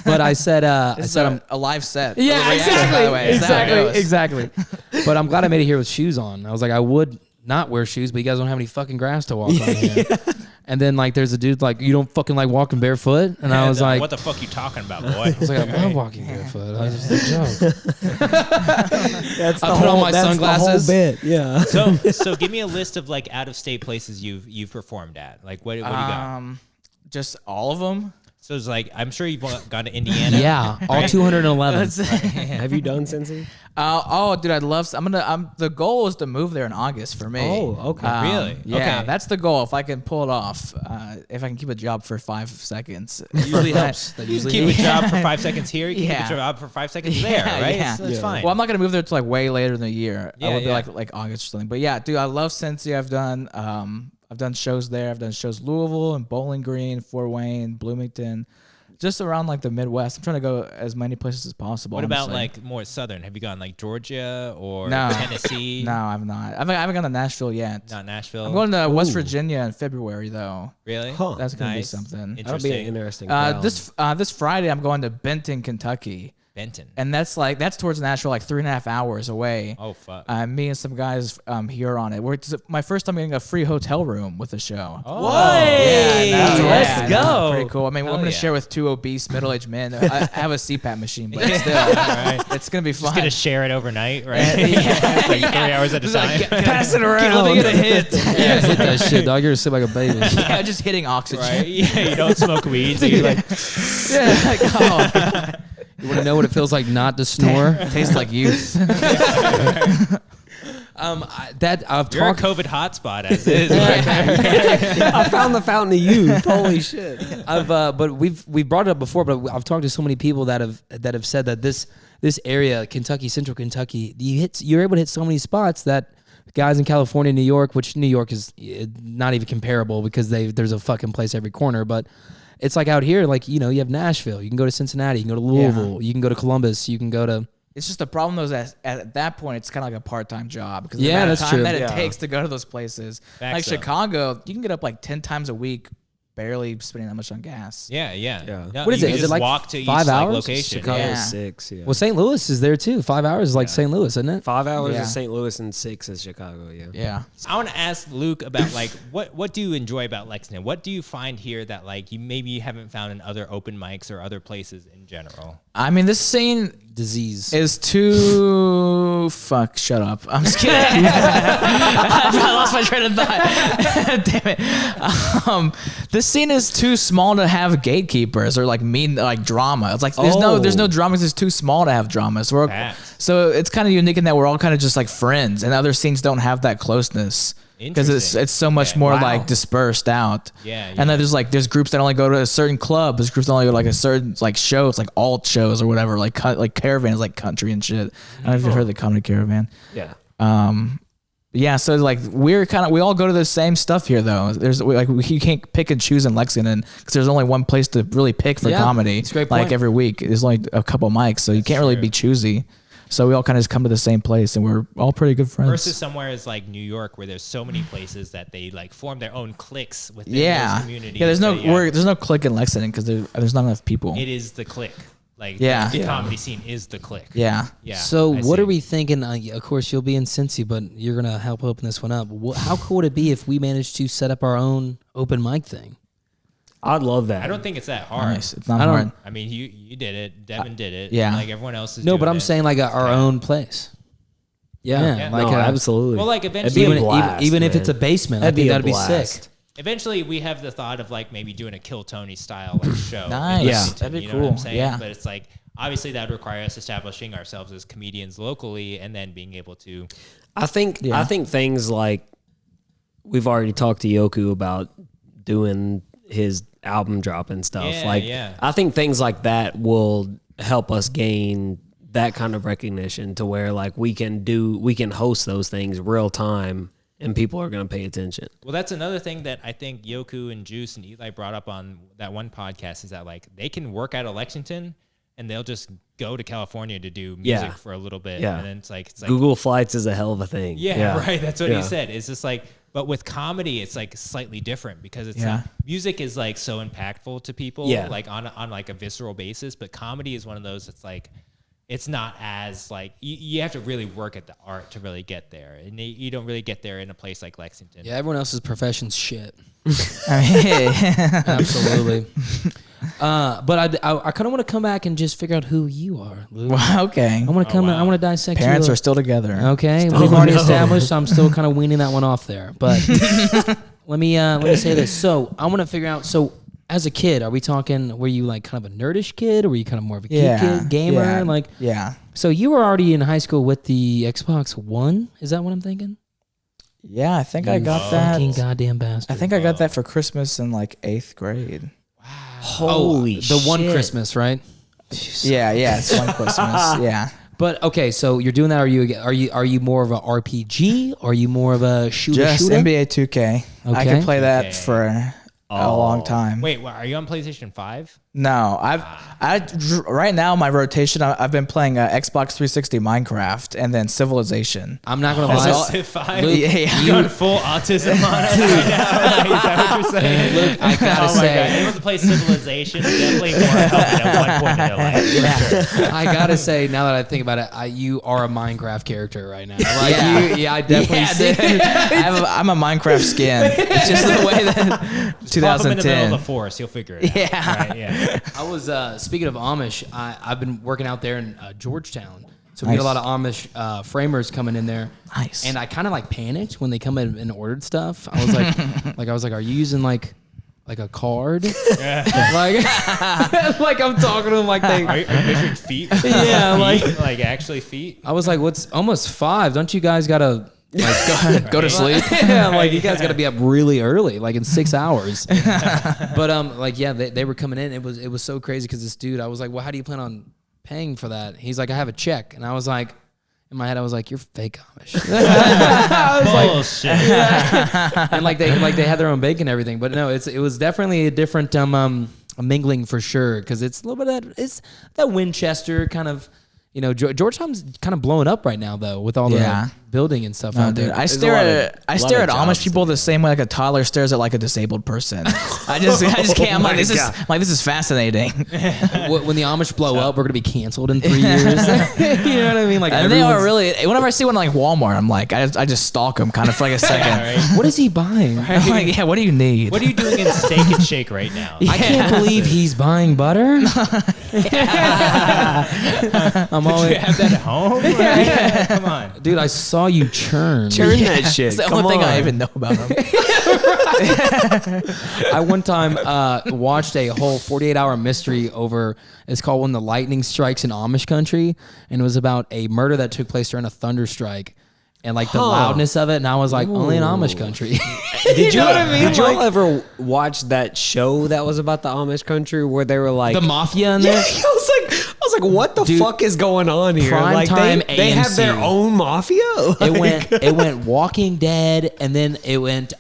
But I said, I'm a live set. Yeah, A reaction, by the way. Is that how it goes? exactly. But I'm glad I made it here with shoes on. I was like, I would not wear shoes, but you guys don't have any fucking grass to walk on here. And then like, there's a dude like, you don't fucking like walking barefoot, and I was like, what the fuck you talking about, boy? I was like, I love walking barefoot. I was just a joke. That's I put on my sunglasses. bit. Yeah. So give me a list of like out of state places you've performed at. Like what do you got? Just all of them. So it's like I'm sure you've gone to Indiana. Yeah, all 211. Have you done Cincy? Dude, I'd love. The goal is to move there in August for me. Oh, okay. Really? Yeah, Okay. that's the goal. If I can pull it off, if I can keep a job for 5 seconds, It usually helps. That You usually keep a job for 5 seconds here. You keep Yeah. a job for 5 seconds there. Yeah, Right? yeah. That's fine. Well, I'm not gonna move there till like way later in the year. Yeah, I would yeah. be like August or something. But yeah, dude, I love Cincy. I've done shows there. I've done shows Louisville and Bowling Green, Fort Wayne, Bloomington, just around like the Midwest. I'm trying to go as many places as possible. What about honestly. like more southern? Have you gone like Georgia or No. Tennessee? No, I've not. I haven't gone to Nashville yet. Not Nashville. I'm going to West Virginia in February though. Really? Huh. That's gonna Nice. be something. That'll be an Interesting. interesting crowd. This Friday I'm going to Benton, Kentucky. Benton. And that's towards Nashville, like 3.5 hours away. Oh fuck. Me and some guys here on it. It's my first time getting a free hotel room with the show. Oh. Let's go. Pretty cool. I mean, I'm gonna share with 2 obese middle-aged men. I have a CPAP machine, but still, Right. it's gonna be fun. Just gonna share it overnight, right? Like 3 hours at a time. Pass it around. Let me get a hit. Yeah, hit that shit, dog. You're sit like a baby. Yeah, just hitting oxygen. Right? Yeah, you don't smoke weed, so you're like, Yeah, like, oh, You want to know what it feels like not to snore? tastes like youth. I've you're a talked. COVID hotspot as is. Right there. I found the fountain of youth. Holy shit. But we've brought it up before. But I've talked to so many people that have said that this area, Kentucky, Central Kentucky, you're able to hit so many spots that guys in California, New York, which New York is not even comparable because there's a fucking place every corner, but. It's like out here, like, you have Nashville. You can go to Cincinnati. You can go to Louisville. You can go to Columbus. You can go to... It's just the problem, though, is that at that point, it's kind of like a part-time job. Because Yeah, the that's time true. that it takes to go to those places. Facts Like though. Chicago, you can get up like 10 times a week, barely spending that much on gas. Yeah. Yeah. What is you it? can Is it just like walk to 5 each hours? location? Chicago Yeah. 6. Yeah. Well, St. Louis is there, too. 5 hours is like St. Louis, isn't it? 5 hours Yeah. is St. Louis and 6 is Chicago. Yeah. Yeah. I want to ask Luke about like what do you enjoy about Lexington? What do you find here that like you maybe haven't found in other open mics or other places in general? I mean, this scene Disease. is too... Fuck, shut up. I'm just kidding. I lost my train of thought. Damn it. This scene is too small to have gatekeepers or like drama. It's like there's no drama 'cause it's too small to have drama. Facts. So it's kind of unique in that we're all kind of just like friends, and other scenes don't have that closeness. Because Interesting. it's so much Yeah. more Wow. like dispersed out. Yeah, And then there's groups that only go to a certain club. There's groups that only go to like a certain like shows, like alt shows or whatever, like caravans, like country and shit. I don't know if you've heard the Comedy Caravan. Yeah. Yeah, so like we all go to the same stuff here though. You can't pick and choose in Lexington because there's only one place to really pick for Yeah, comedy. that's a great like point. every week, there's only a couple mics, so you can't really true. be choosy. So we all kind of just come to the same place, and we're all pretty good friends. Versus somewhere is like New York, where there's so many places that they like form their own cliques within those communities. Yeah, there's no So, there's no clique in Lexington because there's not enough people. It is the clique. Like Yeah. the Yeah. comedy scene is the clique. Yeah. Yeah. So I what see. are we thinking? Of course, you'll be in Cincy, but you're going to help open this one up. How cool would it be if we managed to set up our own open mic thing? I'd love that. I don't think it's that hard. Nice. It's not I don't- hard. I mean, you did it. Devin did it. yeah. Like everyone else is. No, doing but I'm it. saying like our own place. Yeah. Yeah. Like no, a- absolutely. Well, like It'd eventually, be a Even, blast, even if man. it's a basement, That'd I think be a that'd be blast. sick. eventually we have the thought of like maybe doing a Kill Tony style like show. in Nice. Yeah. Lexington, That'd be you know what I'm cool. saying? Yeah. But it's like obviously that would require us establishing ourselves as comedians locally and then being able to. I think things like we've already talked to Yoku about doing his album drop and stuff. Yeah, like yeah. I think things like that will help us gain that kind of recognition to where like we can host those things real time and people are going to pay attention. Well, that's another thing that I think Yoku and Juice and Eli brought up on that one podcast is that like they can work out of Lexington and they'll just go to California to do music Yeah. for a little bit. Yeah. And then it's like Google Flights is a hell of a thing. Yeah, right. That's what Yeah. he said. It's just like, but with comedy, it's like slightly different because it's Yeah. like, music is like so impactful to people, Yeah. like on like a visceral basis. But comedy is one of those that's like, it's not as like you have to really work at the art to really get there, and you don't really get there in a place like Lexington. Yeah, everyone else's profession's shit. I Absolutely. But I kind of want to come back and just figure out who you are, Luke. mean, okay. I want to come. wow. I want to dissect. Parents you are still together. okay. We've already established. So I'm still kind of weaning that one off there. But let me say this. So I want to figure out. So as a kid, are we talking? Were you like kind of a nerdish kid, or were you kind of more of a kid, gamer? Yeah. Like, Yeah. so you were already in high school with the Xbox One. Is that what I'm thinking? Yeah, I think I You got that. fucking goddamn bastard. I think I got that for Christmas in like 8th grade. Holy the one shit. Christmas, right? Yeah, it's one Christmas. Yeah. But okay, so you're doing that. Are you more of a RPG? Or are you more of a shooter? Just NBA 2K. I Okay. could play that Okay. for a long time. Wait, what, are you on PlayStation 5? No, right now my rotation. I've been playing Xbox 360 Minecraft and then Civilization. I'm not gonna lie. Civ 5? Luke, You going full autism on us right now? Is that what you're saying? Luke, I gotta Oh my say, God. Anyone to play Civilization is definitely more helping at one point in their life. For sure. I gotta say, now that I think about it, you are a Minecraft character right now. Like I definitely see. I'm a Minecraft skin. It's just the way that Just pop 'em in the middle 2010. of the forest, you'll figure it out. Yeah. Right, yeah. I was speaking of Amish. I've been working out there in Georgetown, so we Nice. get a lot of Amish framers coming in there. Nice. And I kind of like panicked when they come in and ordered stuff. I was like, are you using like a card? like I'm talking to them like they. Are you measuring feet? Yeah, like actually feet. I was like, what's almost 5? Don't you guys gotta like Go to sleep. yeah, like you guys got to be up really early, like in 6 hours. But like yeah, they were coming in. It was so crazy because this dude, I was like, well, how do you plan on paying for that? He's like, I have a check, and I was like, in my head, I was like, you're fake Amish. I was like, Bullshit. and like they had their own bacon and everything, but no, it was definitely a different a mingling for sure because it's a little bit of that Winchester kind of. You know, Georgetown's kind of blowing up right now, though, with all the building and stuff out Dude, there. I stare at Amish people the same way like a toddler stares at like a disabled person. I just can't. I'm like, this is fascinating. When the Amish blow up, we're gonna be canceled in 3 years. You know what I mean? Like, And they are really. Whenever I see one like Walmart, I'm like, I just stalk them kind of for like a second. What is he buying? I'm like, yeah, what do you need? What are you doing in Steak and Shake right now? I can't believe he's buying butter. I'm Do always, you have that at home? Right? Come on. dude. I saw you churn. that shit. It's the Come only thing I on. even know about them. I one time watched a whole 48-hour mystery over. It's called When the Lightning Strikes in Amish Country, and it was about a murder that took place during a thunderstrike. And like the loudness of it, and I was like, only in Amish country. Did you know what I mean? Did y'all ever watch that show that was about the Amish country where they were like The mafia in Yeah, there. I was like, what the Dude, fuck is going on here? prime Like time they have their AMC. own mafia. It went Walking Dead, and then it went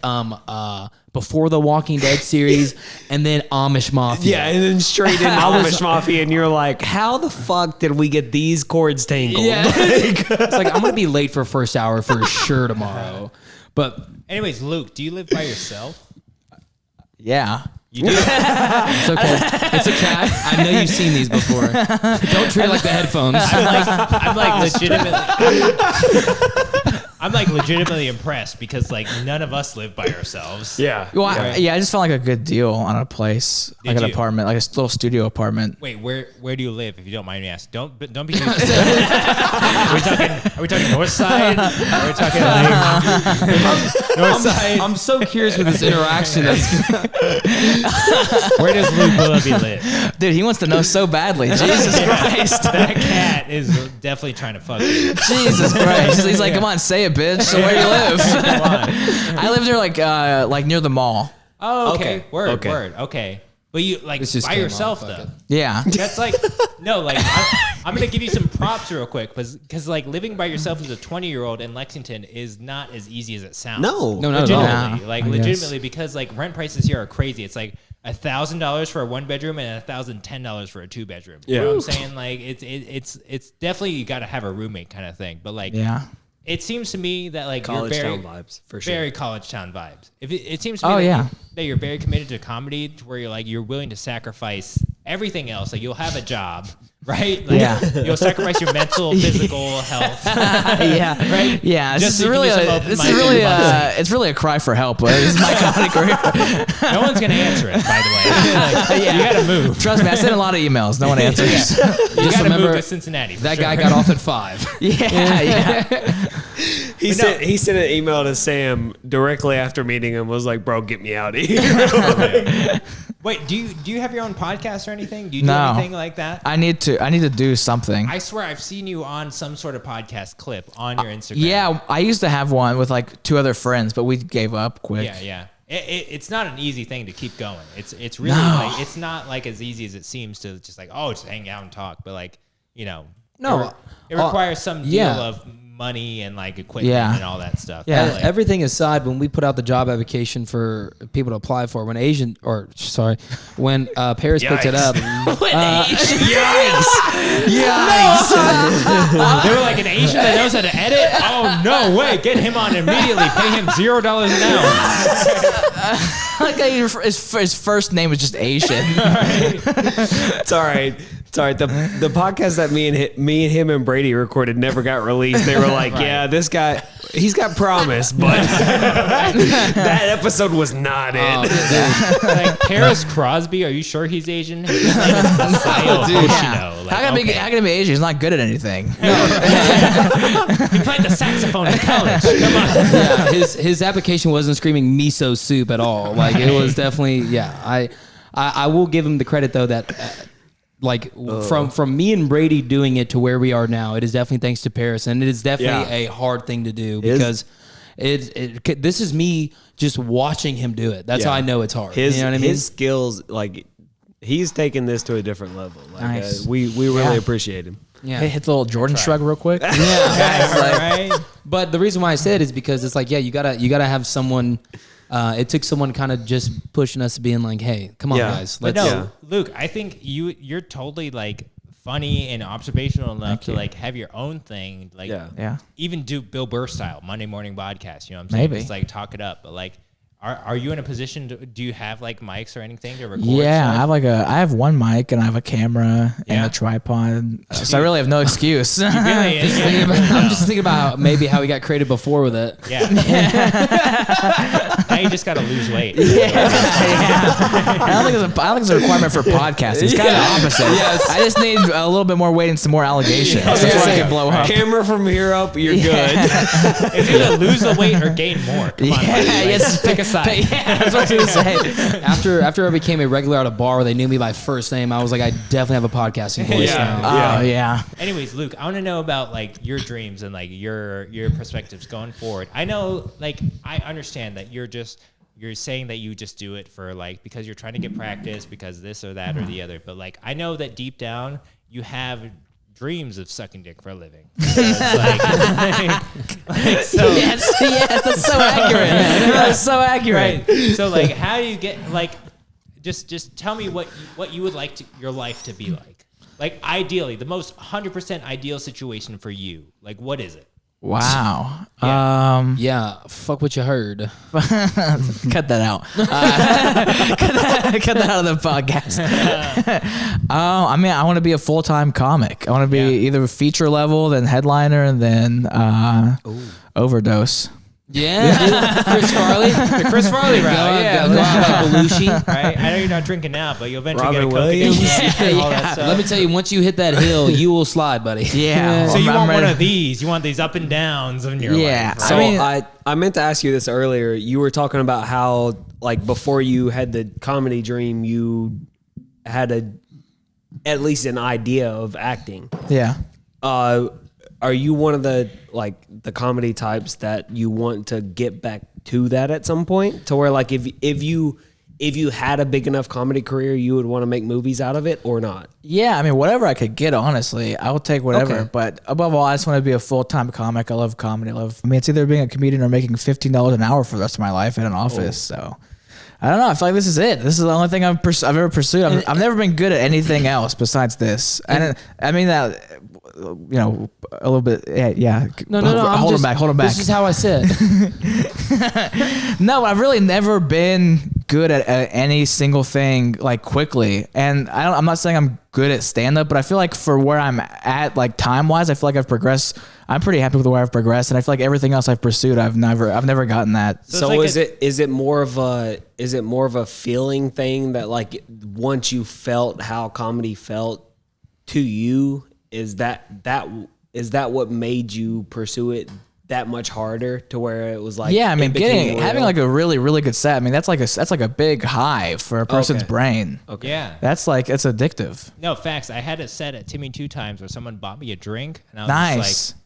Before the Walking Dead series, and then Amish Mafia. Yeah, and then straight into Amish mafia, and you're like, how the fuck did we get these cords tangled? Yeah. It's like I'm gonna be late for first hour for sure tomorrow. But Anyways, Luke, do you live by yourself? Yeah. You do? it's okay. It's a cat. I know you've seen these before. Don't treat it like the headphones. I'm like legitimately impressed because like none of us live by ourselves. Yeah. Well, I just found like a good deal on a place, like an you? apartment, like a little studio apartment. Wait, where do you live? If you don't mind me asking, don't be too specific. Are we talking north side? Are we talking like north side? I'm so curious with this interaction. Where does Luke Willoughby live? Dude, he wants to know so badly. Jesus Christ. That cat is definitely trying to fuck you. Jesus Christ. He's like, come on, say it, bitch. So where do you live? Come on. I live there like near the mall. Oh, okay. Okay. Word. Okay. Word. Okay. But you like This just by came yourself off, fuck though. it. Yeah. That's like no, like I'm gonna give you some props real quick because like living by yourself as a 20-year-old in Lexington is not as easy as it sounds. No. No, not at all. legitimately, Yeah, like I guess. legitimately, because like rent prices here are crazy. It's like $1,000 for a 1-bedroom and $1,010 for a 2-bedroom. You know what I'm saying? Like it's definitely you got to have a roommate kind of thing. But like Yeah. it seems to me that like College you're very town vibes, for sure. very college town vibes. If it seems to me Oh, that, yeah. that you're very committed to comedy, to where you're willing to sacrifice everything else. Like you'll have a job, right? Like, Yeah. You'll sacrifice your mental, physical health. Yeah. Right? Yeah. Just This is to give you some open-minded advice. it's really a cry for help. This is my comedy career. No one's gonna answer it, by the way. Like, you gotta move. Trust me, I sent a lot of emails. No one answers. You Just gotta remember move to Cincinnati. for that sure. guy got off at 5. Yeah. He sent an email to Sam directly after meeting him. Was like, bro, get me out of here. Wait, do you have your own podcast or anything? Do you do No. anything like that? I need to do something. I swear I've seen you on some sort of podcast clip on your Instagram. Yeah, I used to have one with like 2 other friends, but we gave up quick. Yeah. It's not an easy thing to keep going. It's really No. like it's not like as easy as it seems to just like just hang out and talk. But like No, it requires some deal yeah. of money and like equipment and all that stuff. Yeah. But, like, Everything aside, when we put out the job application for people to apply for, when Paris picked it up, they were like, an Asian that knows how to edit? Oh no way! Get him on immediately. Pay him $0 an hour. Like his first name was just Asian. It's all right. It's all right. The podcast that me and him and Brady recorded never got released. They were like, yeah, this guy, he's got promise, but that episode was not it. Like Paris Crosby, are you sure he's Asian? His name is Masayo Hoshino. Like, how can he be Asian? He's not good at anything. He played the saxophone in college. Come on. yeah, his application wasn't screaming miso soup at all. Like it was definitely, I will give him the credit though that from me and Brady doing it to where we are now, it is definitely thanks to Paris, and it is definitely a hard thing to do because this is me just watching him do it. That's how I know it's hard. You know what I mean? His skills, like he's taking this to a different level. Like, Nice. We really appreciate him. Yeah. Hey, hit the little Jordan shrug real quick. Right? But the reason why I said it is because it's like, you gotta have someone. It took someone kind of just pushing us, being like, "Hey, come on, guys, But let's." no, Luke, I think you're totally like funny and observational enough to like have your own thing. Like, even do Bill Burr style Monday morning podcast. You know what I'm saying? Maybe. Just like talk it up. But like, are you in a position to? Do you have like mics or anything to record? Yeah, stuff? I have one mic and I have a camera and a tripod, so I really have no excuse. Really, I'm just thinking about maybe how he got created before with it. Yeah. Now you just got to lose weight. I don't think it's a requirement for podcasting. It's kind of the opposite. Yes. I just need a little bit more weight and some more allegations before I can blow up. Camera from here up, you're good. It's either lose the weight or gain more. Come on, buddy. Yes, Pick a side. Yeah, that's what I was gonna say. After I became a regular at a bar where they knew me by first name, I was like, I definitely have a podcasting voice now. Oh yeah. Anyways, Luke, I want to know about like your dreams and like your perspectives going forward. I know, like, I understand that you're saying that you just do it for like because you're trying to get practice because this or that or the other. But like, I know that deep down you have dreams of sucking dick for a living. So Yes, that's so accurate. That's so accurate. Right. So like, how do you get like? Just tell me what you would like your life to be like. Like ideally, the most 100% ideal situation for you. Like, what is it? Wow. Yeah, fuck what you heard. Cut that out. Cut that out of the podcast. I mean, I want to be a full-time comic. I want to be either feature level, then headliner, and then overdose. Yeah, Chris Farley. The Chris Farley route. Go out like Belushi. Right? I know you're not drinking now, but you'll eventually Robin get a Coke Williams. addiction and all that stuff. Let me tell you, once you hit that hill, you will slide, buddy. Yeah. So you I'm want ready. one of these? You want these up and downs in your life? So I mean, I meant to ask you this earlier. You were talking about how like before you had the comedy dream, you had at least an idea of acting. yeah. Are you one of the comedy types that you want to get back to that at some point, to where like if you had a big enough comedy career, you would want to make movies out of it or not? Yeah, I mean, whatever I could get, honestly, I will take whatever. Okay. But above all, I just want to be a full-time comic. I love comedy. I mean, it's either being a comedian or making $15 an hour for the rest of my life in an office. So I don't know. I feel like this is it. This is the only thing I've ever pursued. I've never been good at anything else besides this. And I mean that, you know, a little bit. Yeah. No. Hold him back. This is how I said. No, I've really never been good at any single thing like quickly. And I'm not saying I'm good at stand-up, but I feel like for where I'm at, like time-wise, I feel like I've progressed. I'm pretty happy with where I've progressed, and I feel like everything else I've pursued, I've never gotten that. So So like is it more of a feeling thing that like once you felt how comedy felt to you, is that what made you pursue it that much harder, to where it was like, Yeah, I mean, it became having real? like a really, really good set. I mean, that's like a big high for a person's Okay. brain. Okay. Yeah. That's like, it's addictive. No, facts. I had a set at Timmy 2 times where someone bought me a drink, and I was Nice. just like,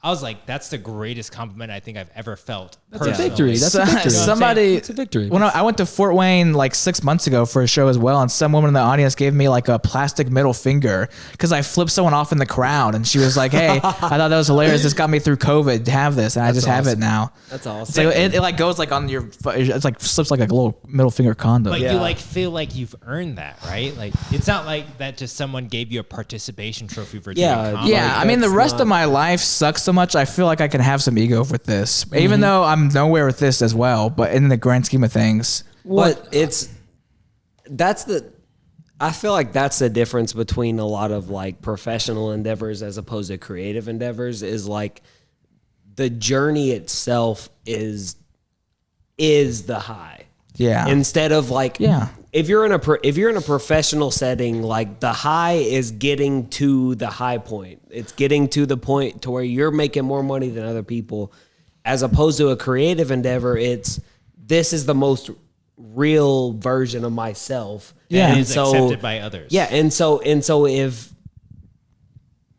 I was like, that's the greatest compliment I think I've ever felt. That's a victory. That's a victory. It's a victory. When I went to Fort Wayne like 6 months ago for a show as well, and some woman in the audience gave me like a plastic middle finger because I flipped someone off in the crowd, and she was like, "Hey, I thought that was hilarious. This got me through COVID to have this, and I just have it now." That's awesome. So it like goes like on your, it's like slips like a little middle finger condom. But you like feel like you've earned that, right? Like it's not like that just someone gave you a participation trophy for doing comedy. Yeah, I mean the rest of my life sucks so much. I feel like I can have some ego with this, even though I'm nowhere with this as well. But in the grand scheme of things, I feel like that's the difference between a lot of like professional endeavors as opposed to creative endeavors. Is like the journey itself is the high. Yeah. Instead of like if you're in a professional setting, like the high is getting to the high point. It's getting to the point to where you're making more money than other people, as opposed to a creative endeavor. This is the most real version of myself. Yeah, and it's accepted by others. Yeah, and so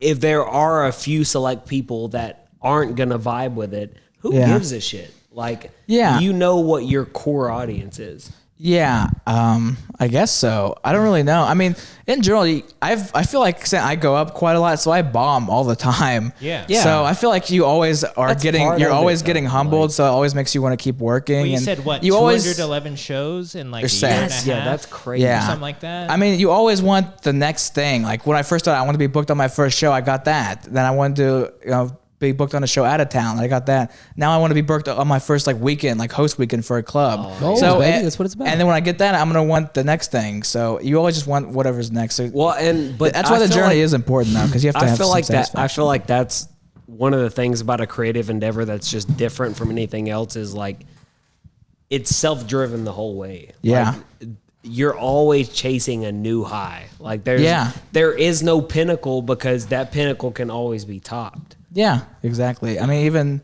if there are a few select people that aren't gonna vibe with it, who gives a shit? Like, you know what your core audience is. Yeah, I guess so. I don't really know. I mean, in general, I feel like I go up quite a lot, so I bomb all the time. Yeah. So I feel like you always are you're always getting humbled, so it always makes you want to keep working. Well, you and said what? You 211 shows in like a year and a half? Yeah, that's crazy. Yeah. Or something like that. I mean, you always want the next thing. Like when I first started, I wanted to be booked on my first show. I got that. Then I wanted to, be booked on a show out of town. I got that. Now I want to be booked on my first like weekend, like host weekend for a club. So baby, that's what it's about. And then when I get that, I'm gonna want the next thing. So you always just want whatever's next. So, but that's why the journey is important though, because you have to. I feel like that's one of the things about a creative endeavor that's just different from anything else. Is like it's self-driven the whole way. Yeah. Like, you're always chasing a new high. Like there is no pinnacle, because that pinnacle can always be topped. Yeah, exactly. I mean, even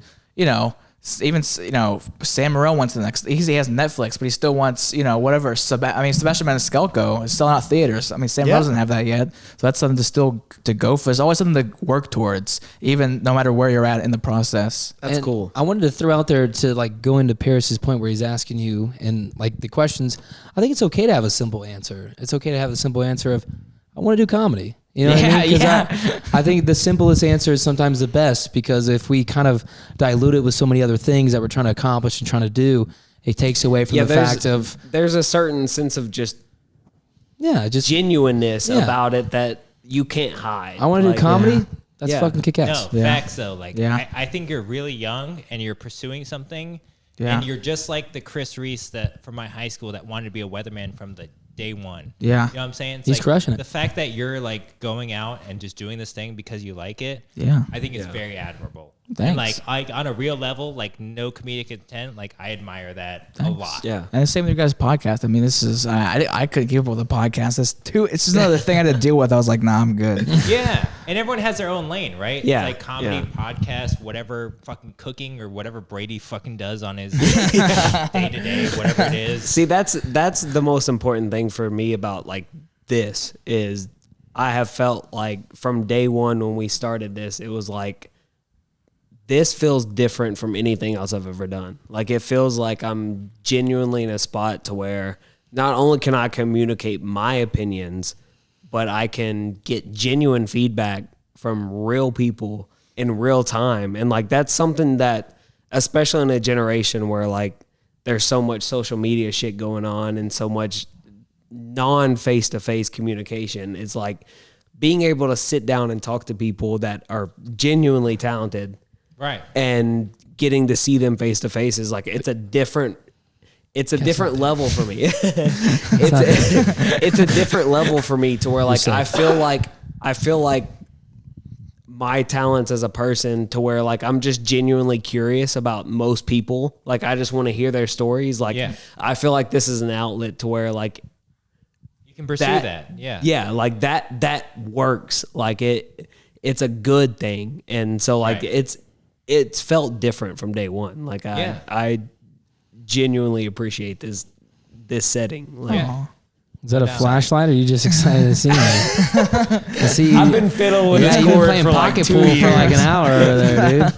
Sam Morril wants the next. He has Netflix, but he still wants whatever. Sebastian Maniscalco is selling out theaters. I mean, Sam Morril doesn't have that yet, so that's something to go for. It's always something to work towards, even no matter where you're at in the process. That's cool. I wanted to throw out there to like go into Paris's point where he's asking you and like the questions. I think it's okay to have a simple answer. It's okay to have the simple answer of, I want to do comedy. You know what I mean? I think the simplest answer is sometimes the best, because if we kind of dilute it with so many other things that we're trying to accomplish and trying to do, it takes away from the fact of... There's a certain sense of just genuineness about it that you can't hide. I want to do comedy. That's fucking kick-ass. No, facts though. Like, I think you're really young and you're pursuing something, and you're just like the Chris Reese that from my high school that wanted to be a weatherman from the day one. Yeah. You know what I'm saying? It's He's like crushing it. The fact that you're like going out and just doing this thing because you like it, I think it's very admirable. Thanks. And like on a real level, like no comedic intent, like I admire that a lot. Yeah. And the same with your guys' podcast. I mean, this is I couldn't keep up with the podcast. It's just another thing I had to deal with. I was like, nah, I'm good. Yeah. And everyone has their own lane, right? Yeah. It's like comedy, podcast, whatever fucking cooking or whatever Brady fucking does on his day to day, whatever it is. See, that's the most important thing for me about like this is I have felt like from day one when we started this, it was like, this feels different from anything else I've ever done. Like it feels like I'm genuinely in a spot to where not only can I communicate my opinions, but I can get genuine feedback from real people in real time. And like, that's something that, especially in a generation where like there's so much social media shit going on and so much non-face-to-face communication, it's like being able to sit down and talk to people that are genuinely talented. Right. And getting to see them face to face is like, it's a different level for me. It's a different level for me to where like, I feel like my talents as a person to where like, I'm just genuinely curious about most people. Like, I just want to hear their stories. Like, I feel like this is an outlet to where like, you can pursue that. Yeah. Yeah. Like that works. Like it's a good thing. And so like, it's felt different from day one. Like I genuinely appreciate this setting. Like, is that a flashlight, or are you just excited to see me? I've been fiddling with this you've been cord playing for pocket like 2 pool years. for like an hour over there, dude.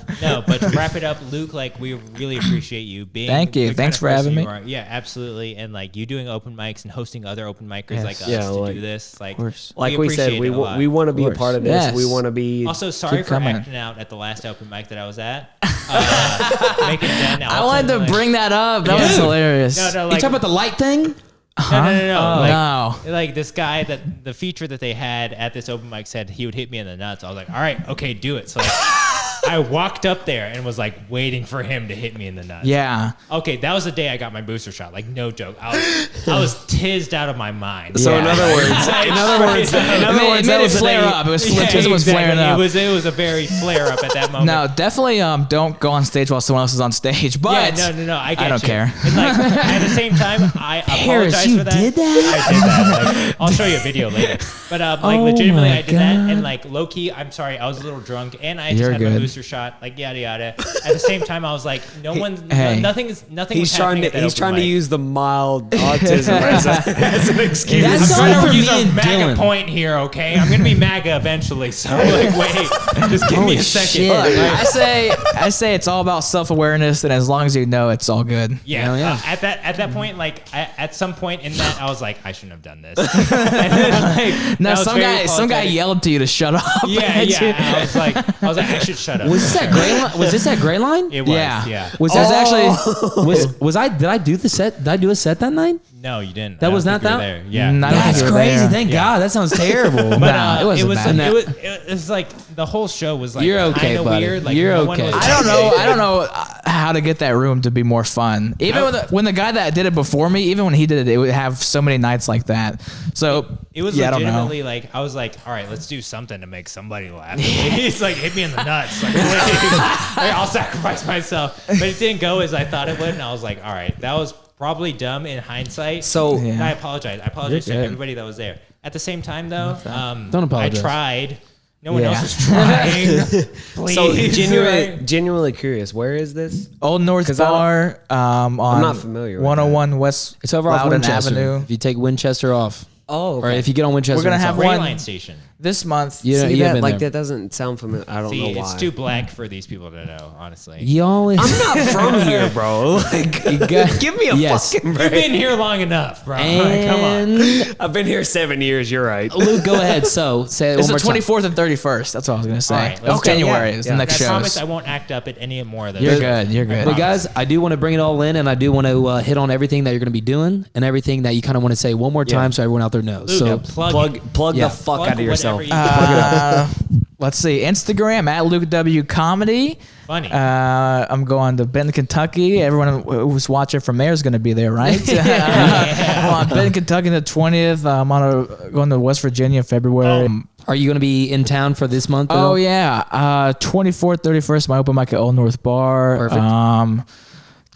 wrap it up, Luke, like we really appreciate you being. Thank you. the Thanks kind of for having person me. you are. Yeah, absolutely. And like you doing open mics and hosting other open micers like us Yeah, to like- do this. Like, Like we said, appreciate it a lot. we want to be a course. part of this. Yes. We want to be. Also, sorry Keep for coming. acting out at the last open mic that I was at. Making Ben I wanted to like, bring that up. That Yeah. was hilarious. No, You like, talking about the light thing? no. Like, No. like this guy that the feature that they had at this open mic said he would hit me in the nuts. I was like, all right, okay, do it. So like, I walked up there and was like waiting for him to hit me in the nuts. Yeah. Okay, that was the day I got my booster shot. Like no joke, I was tizzed out of my mind. So Yeah. in other words, It made it flare up. It was Yeah, it was flaring exactly. up. It was a very flare up at that moment. No, definitely don't go on stage while someone else is on stage. But no. I get don't you. care. And like at the same time, I apologize for that. did that? I did that. Like, I'll show you a video later. But like Oh legitimately, my I did that. God. And like low key, I'm sorry, I was a little drunk, and I just You're had my good. booster shot. Like yada yada. At the same time, I was like, nothing. he's was trying happening to at that he's open trying to mic. use the mild autism as an excuse. That's I'm all trying for to use me a and MAGA Dylan. point here, okay? I'm gonna be MAGA eventually, so like, wait, just give me a second. shit. Look, Like, I say it's all about self-awareness, and as long as you know, it's all good. yeah, Hell yeah. at that point, like at some point in that, I was like, I shouldn't have done this. And then, like, No, I was some very guy apologetic. yelled to you to shut up. Yeah. I was like, I should shut up. Was this at Gray Line? Was this at Gray Line? It was, Yeah. yeah. Was That's actually was I? Did I do the set? Did I do a set that night? No, you didn't. That I don't was think not you were that- there. Yeah. No, I don't That's think you were crazy. there. Thank God. That sounds terrible. But Nah, it it wasn't was bad. it was like the whole show was like You're okay, kind of buddy. weird. Like You're no one okay. was I don't know how to get that room to be more fun. Even when the guy that did it before me, even when he did it, it would have so many nights like that. So It was I don't know. legitimately like I was like, all right, let's do something to make somebody laugh. He's like, hit me in the nuts. Like, please. Like, I'll sacrifice myself. But it didn't go as I thought it would, and I was like, all right, that was probably dumb in hindsight. So Yeah. And I apologize. I apologize to You're good. everybody that was there. At the same time, though, Don't apologize. I tried. No one Yeah. else is trying. Please. so right? genuinely curious, where is this? Old North 'Cause I Bar on I'm not familiar with 101 West It's over off Loudon Winchester. Avenue. If you take Winchester off, Oh, or if you get on Winchester, We're gonna it's have off. Rail one- line station. This month. You know, See you've that? been Like there. that doesn't sound familiar. I don't See, know why. it's too black for these people to know, honestly. You always. I'm not from here, bro. Like, give me a Yes. fucking You've break. been here long enough, bro. Come on. And I've been here 7 years. You're right. Luke, go ahead. So say it It's one the more time. 24th and 31st. That's what I was gonna say. All right, It's let's go. January. Yeah, It's yeah. the next I shows. promise I won't act up at any more of those. You're good. You're good. But guys, I do want to bring it all in, and I do want to hit on everything that you're going to be doing and everything that you kind of want to say one more time, so everyone out there knows. Luke, So yeah, Plug Yeah. the fuck plug out of yourself. whatever you Let's see. Instagram at Luke W Comedy. Funny. I'm going to Benton, Kentucky. Everyone who's watching from there is going to be there, right? I'm on Benton, Kentucky the 20th. I'm going to West Virginia in February. are you going to be in town for this month? at Oh all? yeah, 24th, 31st, my open mic at Old North Bar. Perfect.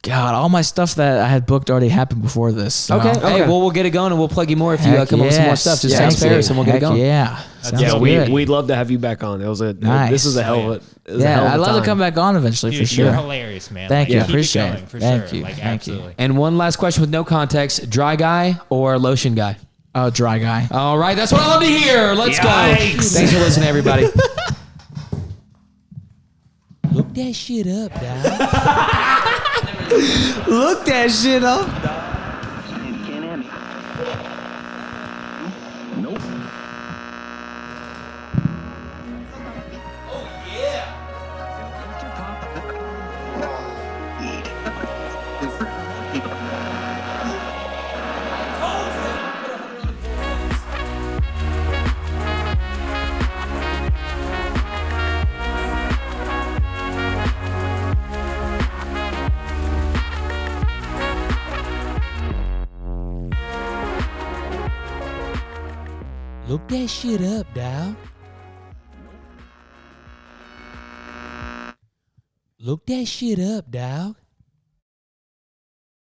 God, all my stuff that I had booked already happened before this. So. Okay. Okay. Hey, well, we'll get it going, and we'll plug you more if you Heck come up with some more yes. stuff. Just Yeah, sounds fair, absolutely. and we'll get it Heck going. Yeah. Sounds Yeah, good. we'd love to have you back on. It was a Nice. this is a hell of a, it was a hell Yeah, of a I'd love to time. come back on eventually Dude, for you're sure. hilarious, man. Thank Like, you. keep it Appreciate going, it. For Thank sure. you. Like, Thank you. absolutely. And one last question with no context: dry guy or lotion guy? Oh, dry guy. All right, that's what I love to hear. Let's go. Yikes. Thanks for listening, everybody. Look that shit up, dog. Look that shit up. Look that shit up, dog. Look that shit up, dog.